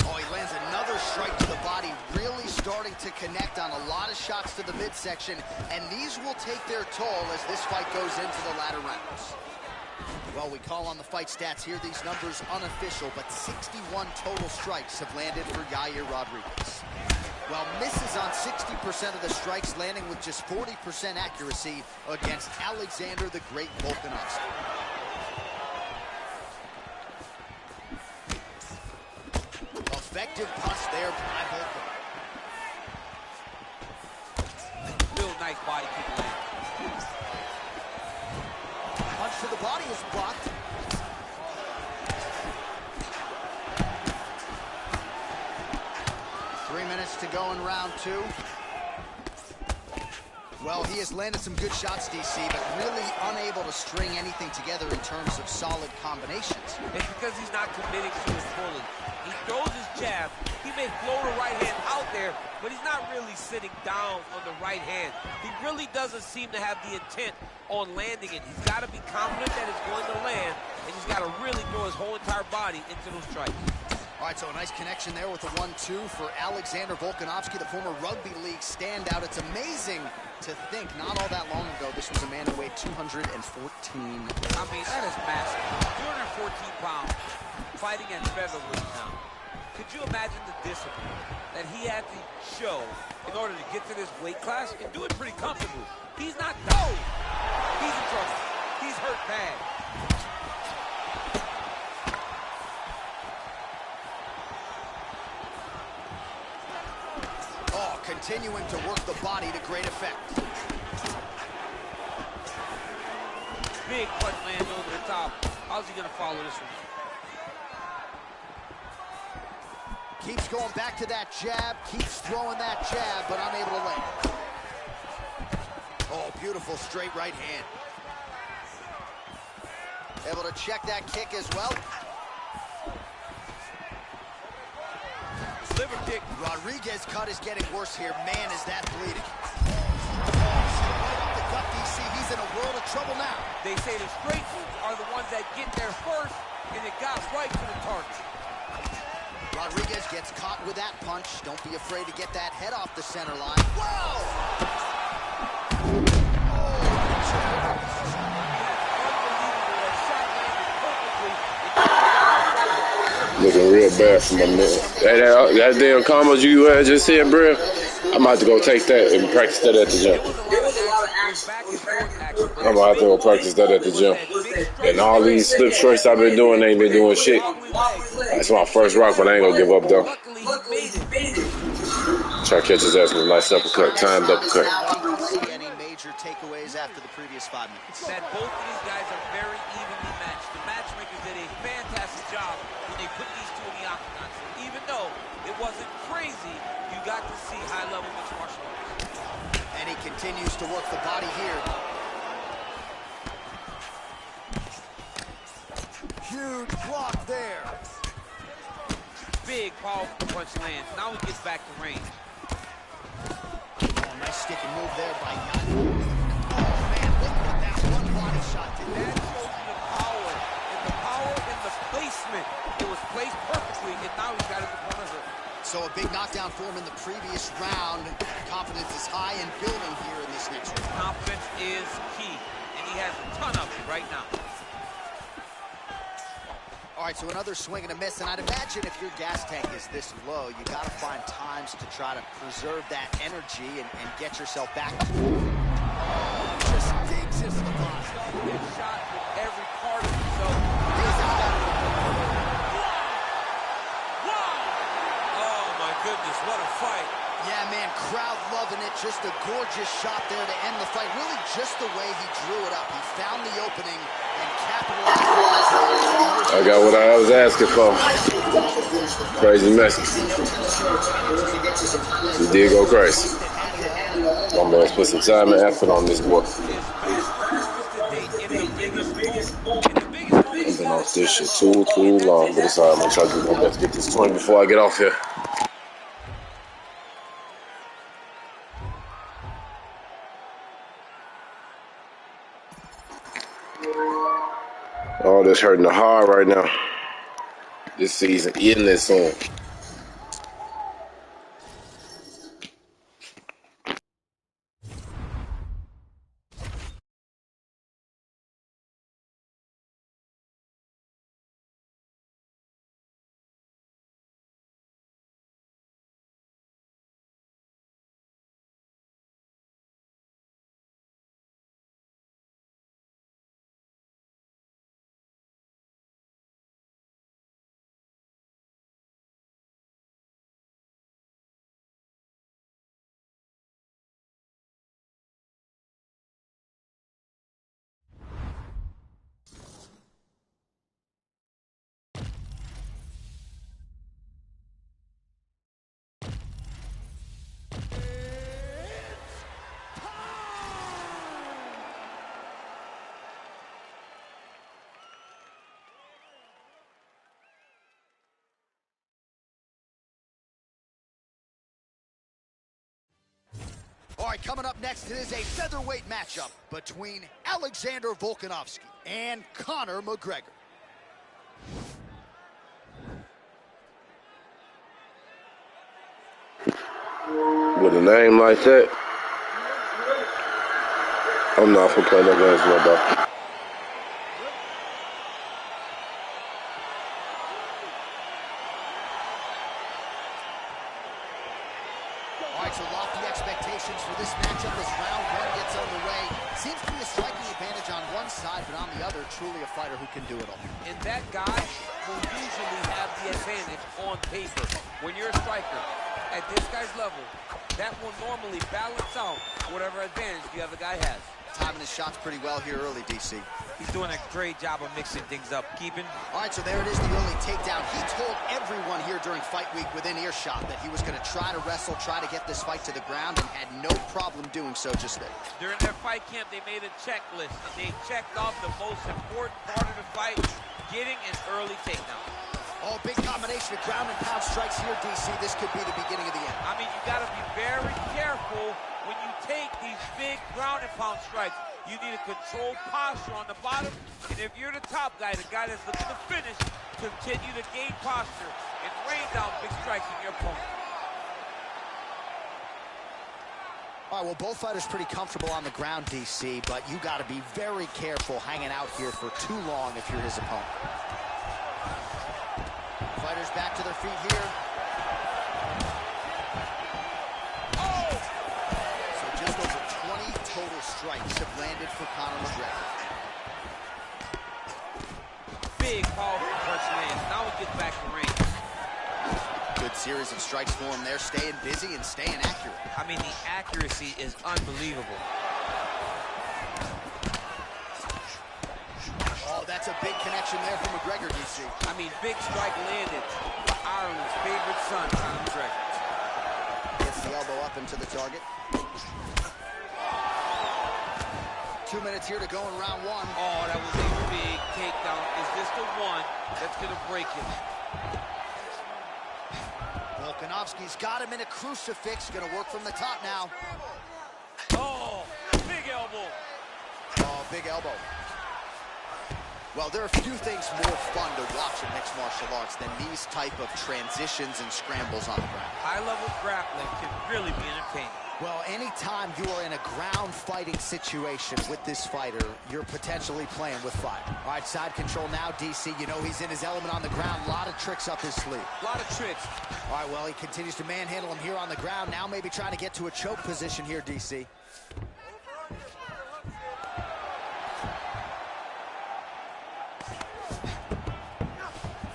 Oh, he lands another strike to the body, really starting to connect on a lot of shots to the midsection, and these will take their toll as this fight goes into the latter rounds. Well, we call on the fight stats here. These numbers unofficial, but 61 total strikes have landed for Yair Rodriguez. Well, misses on 60% of the strikes, landing with just 40% accuracy against Alexander the Great Volkanovski. Effective punch there by Volkan. Real nice body kick land. Punch to the body is blocked. Three minutes to go in round two. Well, he has landed some good shots, DC, but really unable to string anything together in terms of solid combinations. It's because he's not committing to it fully. He throws his jab. He may throw the right hand out there, but he's not really sitting down on the right hand. He really doesn't seem to have the intent on landing it. He's got to be confident that it's going to land, and he's got to really throw his whole entire body into those strikes. All right, so a nice connection there with the 1-2 for Alexander Volkanovski, the former rugby league standout. It's amazing to think not all that long ago this was a man who weighed 214. I mean, that is massive. 214 pounds fighting at featherweight now. Could you imagine the discipline that he had to show in order to get to this weight class and do it pretty comfortably? He's not done. He's in trouble. He's hurt bad. Continuing to work the body to great effect. Big punch lands over the top. How's he going to follow this one? Keeps going back to that jab, keeps throwing that jab, but unable to land. Oh, beautiful straight right hand. Able to check that kick as well. Liver kick. Rodriguez's cut is getting worse here. Man, is that bleeding. Right up the gut, DC. He's in a world of trouble now. They say the straight are the ones that get there first, and it got right to the target. Rodriguez gets caught with that punch. Don't be afraid to get that head off the center line. Whoa! Looking real bad for my man. That damn combos you just said, bro, I'm about to go take that and practice that at the gym. I'm about to go practice that at the gym. And all these slip strikes I've been doing ain't been doing shit. That's my first rock, but I ain't gonna give up though. Try to catch his ass with a nice uppercut, timed uppercut. Any major takeaways after the previous 5 minutes? That both of these guys are very evenly matched. The matchmakers did a fantastic job when they put these two in the octagon. So even though it wasn't crazy, you got to see high-level mixed martial arts. And he continues to work the body here. Huge block there. Big, powerful punch lands. Now he gets back to range. Oh, nice stick and move there by Yair. Oh, man, look what that one body shot did. That shows you the power and the placement. It was placed perfectly, and now he's got it in front of her. So a big knockdown for him in the previous round. Confidence is high and building here in this next round. Confidence is key, and he has a ton of it right now. All right, so another swing and a miss, and I'd imagine if your gas tank is this low, you got to find times to try to preserve that energy and get yourself back. Just digs into the body. Gets shot with every part of himself. Wow! Oh my goodness, what a fight! Yeah, man, crowd loving it. Just a gorgeous shot there to end the fight. Really just the way he drew it up. He found the opening and I got what I was asking for. Crazy message. He did go crazy. My man's put some time and effort on this boy. I've been off this shit too long, but it's alright. I'm gonna try to do my best to get this 20 before I get off here. Oh, that's hurting the heart right now. This season, eating this soon. All right, coming up next, it is a featherweight matchup between Alexander Volkanovski and Conor McGregor. With a name like that, I'm not gonna play no games with nobody. All right, so lofty expectations for this matchup as round one gets underway. Seems to be a striking advantage on one side, but on the other, truly a fighter who can do it all. And that guy will usually have the advantage on paper. When you're a striker, at this guy's level, that will normally balance out whatever advantage the other guy has. Timing his shots pretty well here early, DC. He's doing a great job of mixing things up. Keeping. All right, so there it is, the early takedown. He told everyone here during fight week within earshot that he was going to try to wrestle, try to get this fight to the ground, and had no problem doing so just there. During their fight camp, they made a checklist, and they checked off the most important part of the fight, getting an early takedown. Oh, big combination of ground and pound strikes here, DC. This could be the beginning of the end. I mean, you got to be very careful when you take these big ground and pound strikes. You need a controlled posture on the bottom, and if you're the top guy, the guy that's looking to finish, continue to gain posture and rain down big strikes on your opponent. All right, well, both fighters pretty comfortable on the ground, DC, but you got to be very careful hanging out here for too long if you're his opponent. Fighters back to their feet here. Oh! So just over 20 total strikes have landed for Conor McGregor. Big, powerful punch lands. Now we get back to range. Good series of strikes for him there, staying busy and staying accurate. I mean, the accuracy is unbelievable. Oh, that's a big connection there for McGregor, DC. I mean, big strike landed for Ireland's favorite son, Conor McGregor. Gets the elbow up into the target. 2 minutes here to go in round one. Oh, that was a big takedown. Is this the one that's going to break him? Volkanovski's got him in a crucifix. Gonna work from the top now. Oh, big elbow. Oh, big elbow. Well, there are few things more fun to watch in mixed martial arts than these type of transitions and scrambles on the ground. High-level grappling can really be entertaining. Well, anytime you are in a ground fighting situation with this fighter, you're potentially playing with fire. All right, side control now, DC. You know he's in his element on the ground. A lot of tricks up his sleeve. A lot of tricks. All right, well, he continues to manhandle him here on the ground. Now maybe trying to get to a choke position here, DC.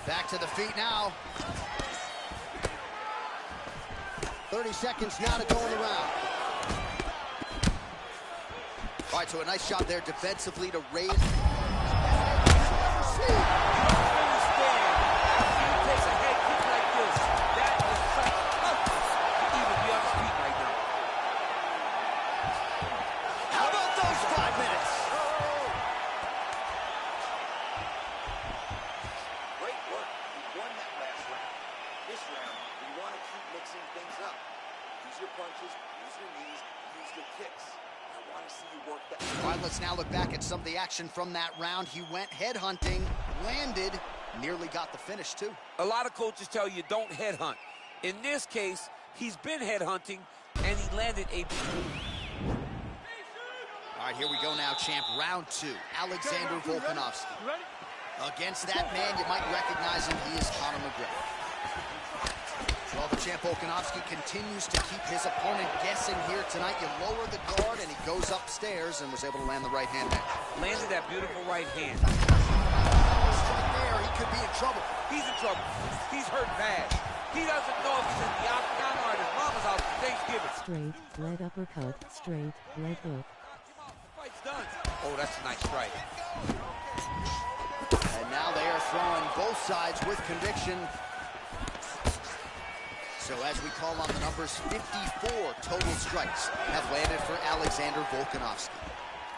Back to the feet now. 30 seconds now to go in the round. All right, so a nice job there defensively to raise. All right, let's now look back at some of the action from that round. He went headhunting, landed, nearly got the finish, too. A lot of coaches tell you don't headhunt. In this case, he's been headhunting, and he landed a... All right, here we go now, champ. Round 2, Alexander Volkanovski. Against that man, you might recognize him. He is Conor McGregor. Well, the champ Volkanovski continues to keep his opponent guessing here tonight. You lower the guard, and he goes upstairs and was able to land the right hand there. Landed that beautiful right hand. Right there, he could be in trouble. He's in trouble. He's hurt bad. He doesn't know if he's in the octagon or at his mama's house for Thanksgiving. Straight, leg uppercut, straight, leg hook. The fight's done. Oh, that's a nice strike. And now they are throwing both sides with conviction. So as we call on the numbers, 54 total strikes have landed for Alexander Volkanovski.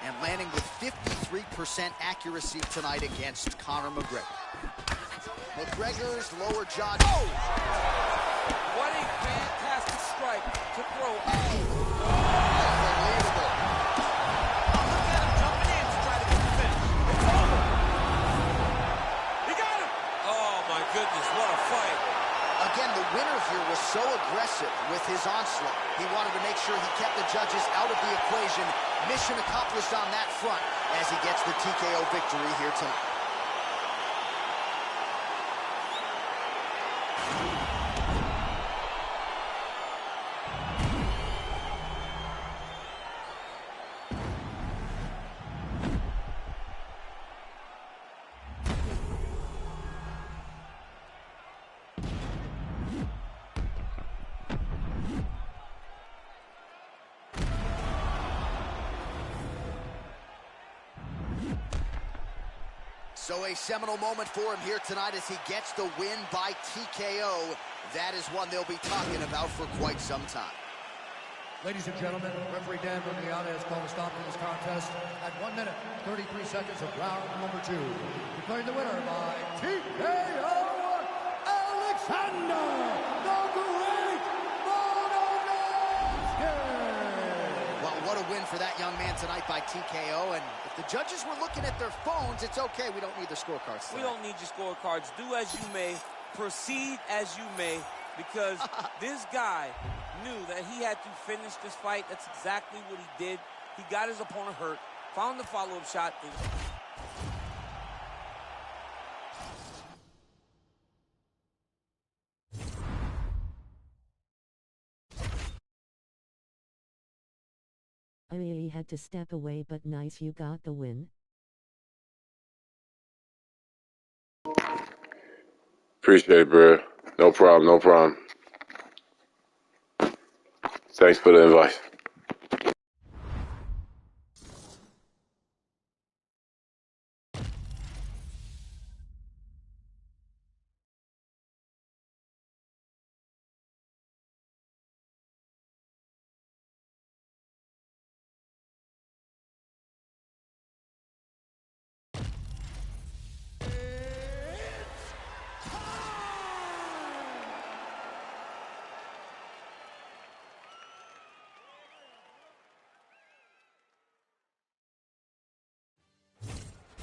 And landing with 53% accuracy tonight against Conor McGregor. McGregor's lower jaw. Oh! What a fantastic strike to throw. Unbelievable. Look at him jumping in to try to get the finish. It's over. He got him. Oh, my goodness, what a fight. Again, the winner here was so aggressive with his onslaught. He wanted to make sure he kept the judges out of the equation. Mission accomplished on that front as he gets the TKO victory here tonight. So a seminal moment for him here tonight as he gets the win by TKO. That is one they'll be talking about for quite some time. Ladies and gentlemen, referee Dan Bergliata has called a stop to this contest at 1 minute, 33 seconds of round number 2. Declaring the winner by TKO, Alexander the Great Volkanovski! Well, what a win for that young man tonight by TKO. And if the judges were looking at their phones, it's okay. We don't need the scorecards tonight. We don't need your scorecards. Do as you may, proceed as you may, because this guy knew that he had to finish this fight. That's exactly what he did. He got his opponent hurt, found the follow-up shot. I really had to step away, but nice you got the win. Appreciate it, bro. No problem, no problem. Thanks for the invite.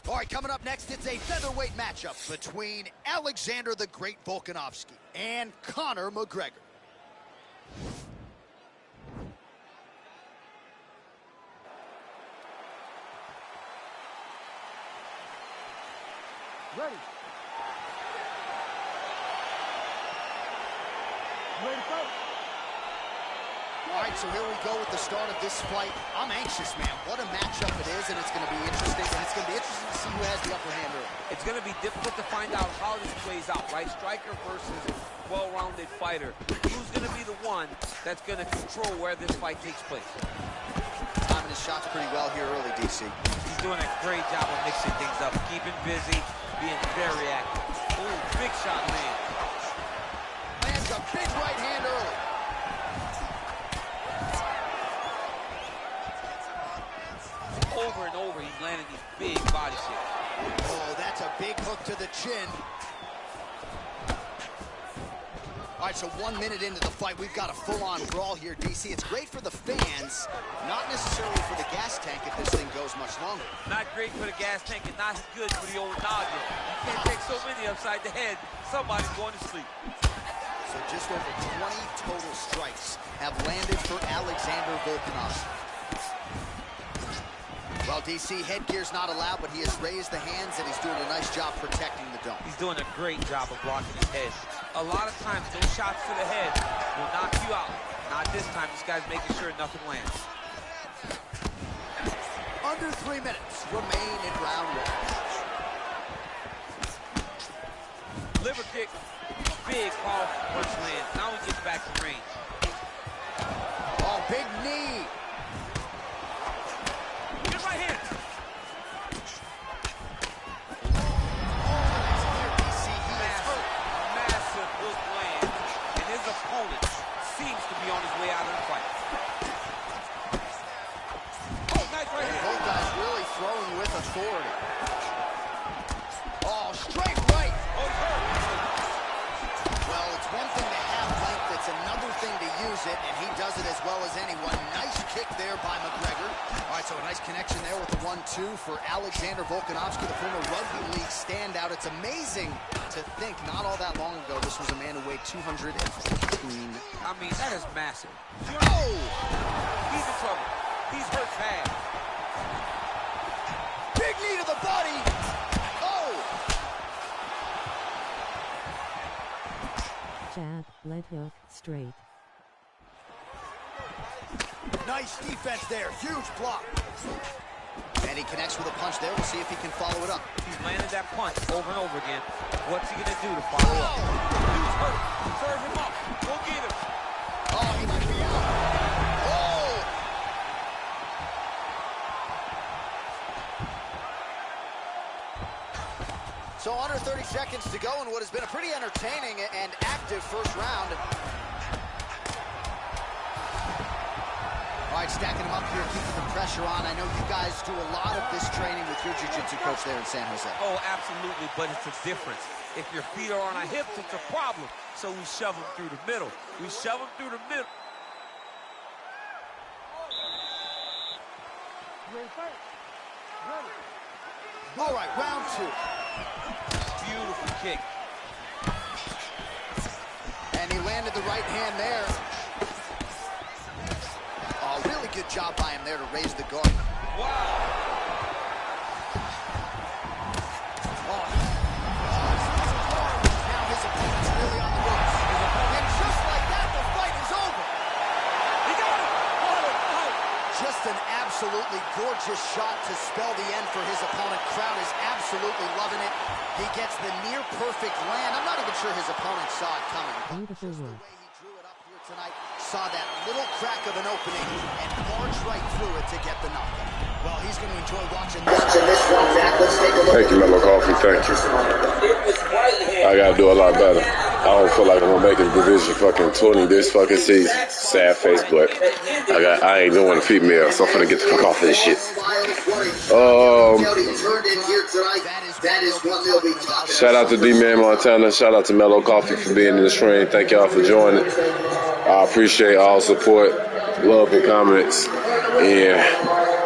All right, coming up next, it's a featherweight matchup between Alexander the Great Volkanovski and Conor McGregor. Ready. Ready to fight. All right, so here we go with the start of this fight. I'm anxious, man. What a matchup it is, and it's going to be interesting. And it's going to be interesting to see who has the upper hand early. It's going to be difficult to find out how this plays out, right? Striker versus well-rounded fighter. Who's going to be the one that's going to control where this fight takes place? Timing his shots pretty well here early, DC. He's doing a great job of mixing things up, keeping busy, being very active. Ooh, big shot land. Lands a big right hand early. Over and over, he's landing these big body shots. Oh, that's a big hook to the chin. All right, so 1 minute into the fight, we've got a full-on brawl here, DC. It's great for the fans, not necessarily for the gas tank if this thing goes much longer. Not great for the gas tank and not good for the old noggin. You can't take so many upside the head. Somebody's going to sleep. So just over 20 total strikes have landed for Alexander Volkanovski. Well, DC, headgear's not allowed, but he has raised the hands, and he's doing a nice job protecting the dome. He's doing a great job of blocking his head. A lot of times, those shots to the head will knock you out. Not this time. This guy's making sure nothing lands. Under 3 minutes remain in round one. Liver kick. Big, powerful punch lands. Now he gets back to range. Oh, big knee. Get right hand. Massive hook land. And his opponent seems to be on his way out of the fight. Oh, nice right hand. Both guys really throwing with authority. Oh, straight right. Oh, he's hurt. Well, it's one thing to have length, it's another thing to use it, and he does it as well as anyone. Nice kick there by McGregor. All right, so a nice connection there with the 1-2 for Alexander Volkanovski, the former rugby league standout. It's amazing to think not all that long ago this was a man who weighed 215. I mean, that is massive. Oh! He's in trouble. He's hurt bad. Big knee to the body. Oh! Jab, leg hook, straight. Nice defense there. Huge block. And he connects with a punch there. We'll see if he can follow it up. He's landed that punch over and over again. What's he going to do to follow up? He's hurt. Serve him up. Go get him. Oh, he might be out. Oh! So under 30 seconds to go in what has been a pretty entertaining and active first round. All right, stacking them up here, keeping the pressure on. I know you guys do a lot of this training with your jiu-jitsu coach there in San Jose. Oh, absolutely, but it's a difference. If your feet are on our hips, it's a problem. So we shove them through the middle. We shove them through the middle. All right, round two. Beautiful kick. And he landed the right hand there. Oh, really good job by him there to raise the guard. Wow. Oh. Now his opponent's really on the ropes. And just like that, the fight is over. He got it. Oh. Just an absolutely gorgeous shot to spell the end for his opponent. Crowd is absolutely loving it. He gets the near perfect land. I'm not even sure his opponent saw it coming. Beautiful work. Tonight, saw that little crack of an opening and marched right through it to get the knockout. Well, he's going to enjoy watching this. Thank you, Mellow Coffee. Thank you. I got to do a lot better. I don't feel like I'm going to make it Division fucking 20 this fucking season. Sad face, but I ain't doing the female, so I'm going to get the fuck off this shit. Shout out to D-Man Montana. Shout out to Mellow Coffee for being in the stream. Thank y'all for joining. I appreciate all support, love, and comments. And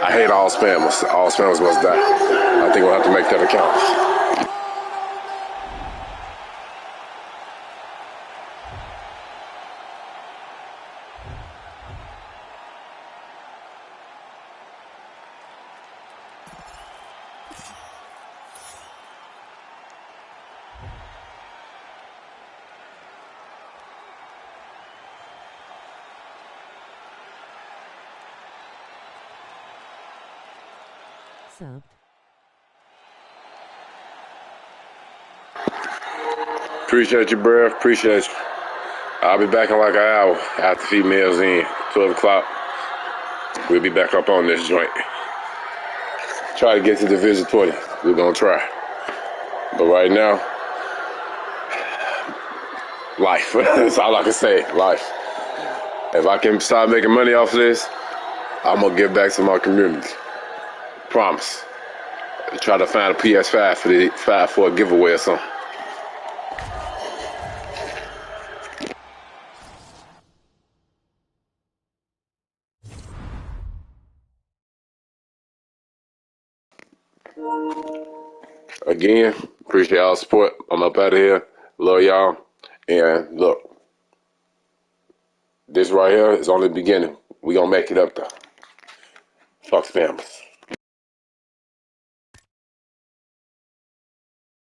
I hate all spammers. All spammers must die. I think we'll have to make that account. Subbed. Appreciate you, bruh. Appreciate you. I'll be back in like an hour after females in. 12 o'clock. We'll be back up on this joint. Try to get to Division 20. We're going to try. But right now, life. That's all I can say, life. If I can start making money off of this, I'm going to give back to my community. Promise. Try to find a PS5 for a giveaway or something. Again, appreciate y'all support. I'm up out of here. Love y'all. And look, this right here is only the beginning. We gonna make it up there. Fuck the families.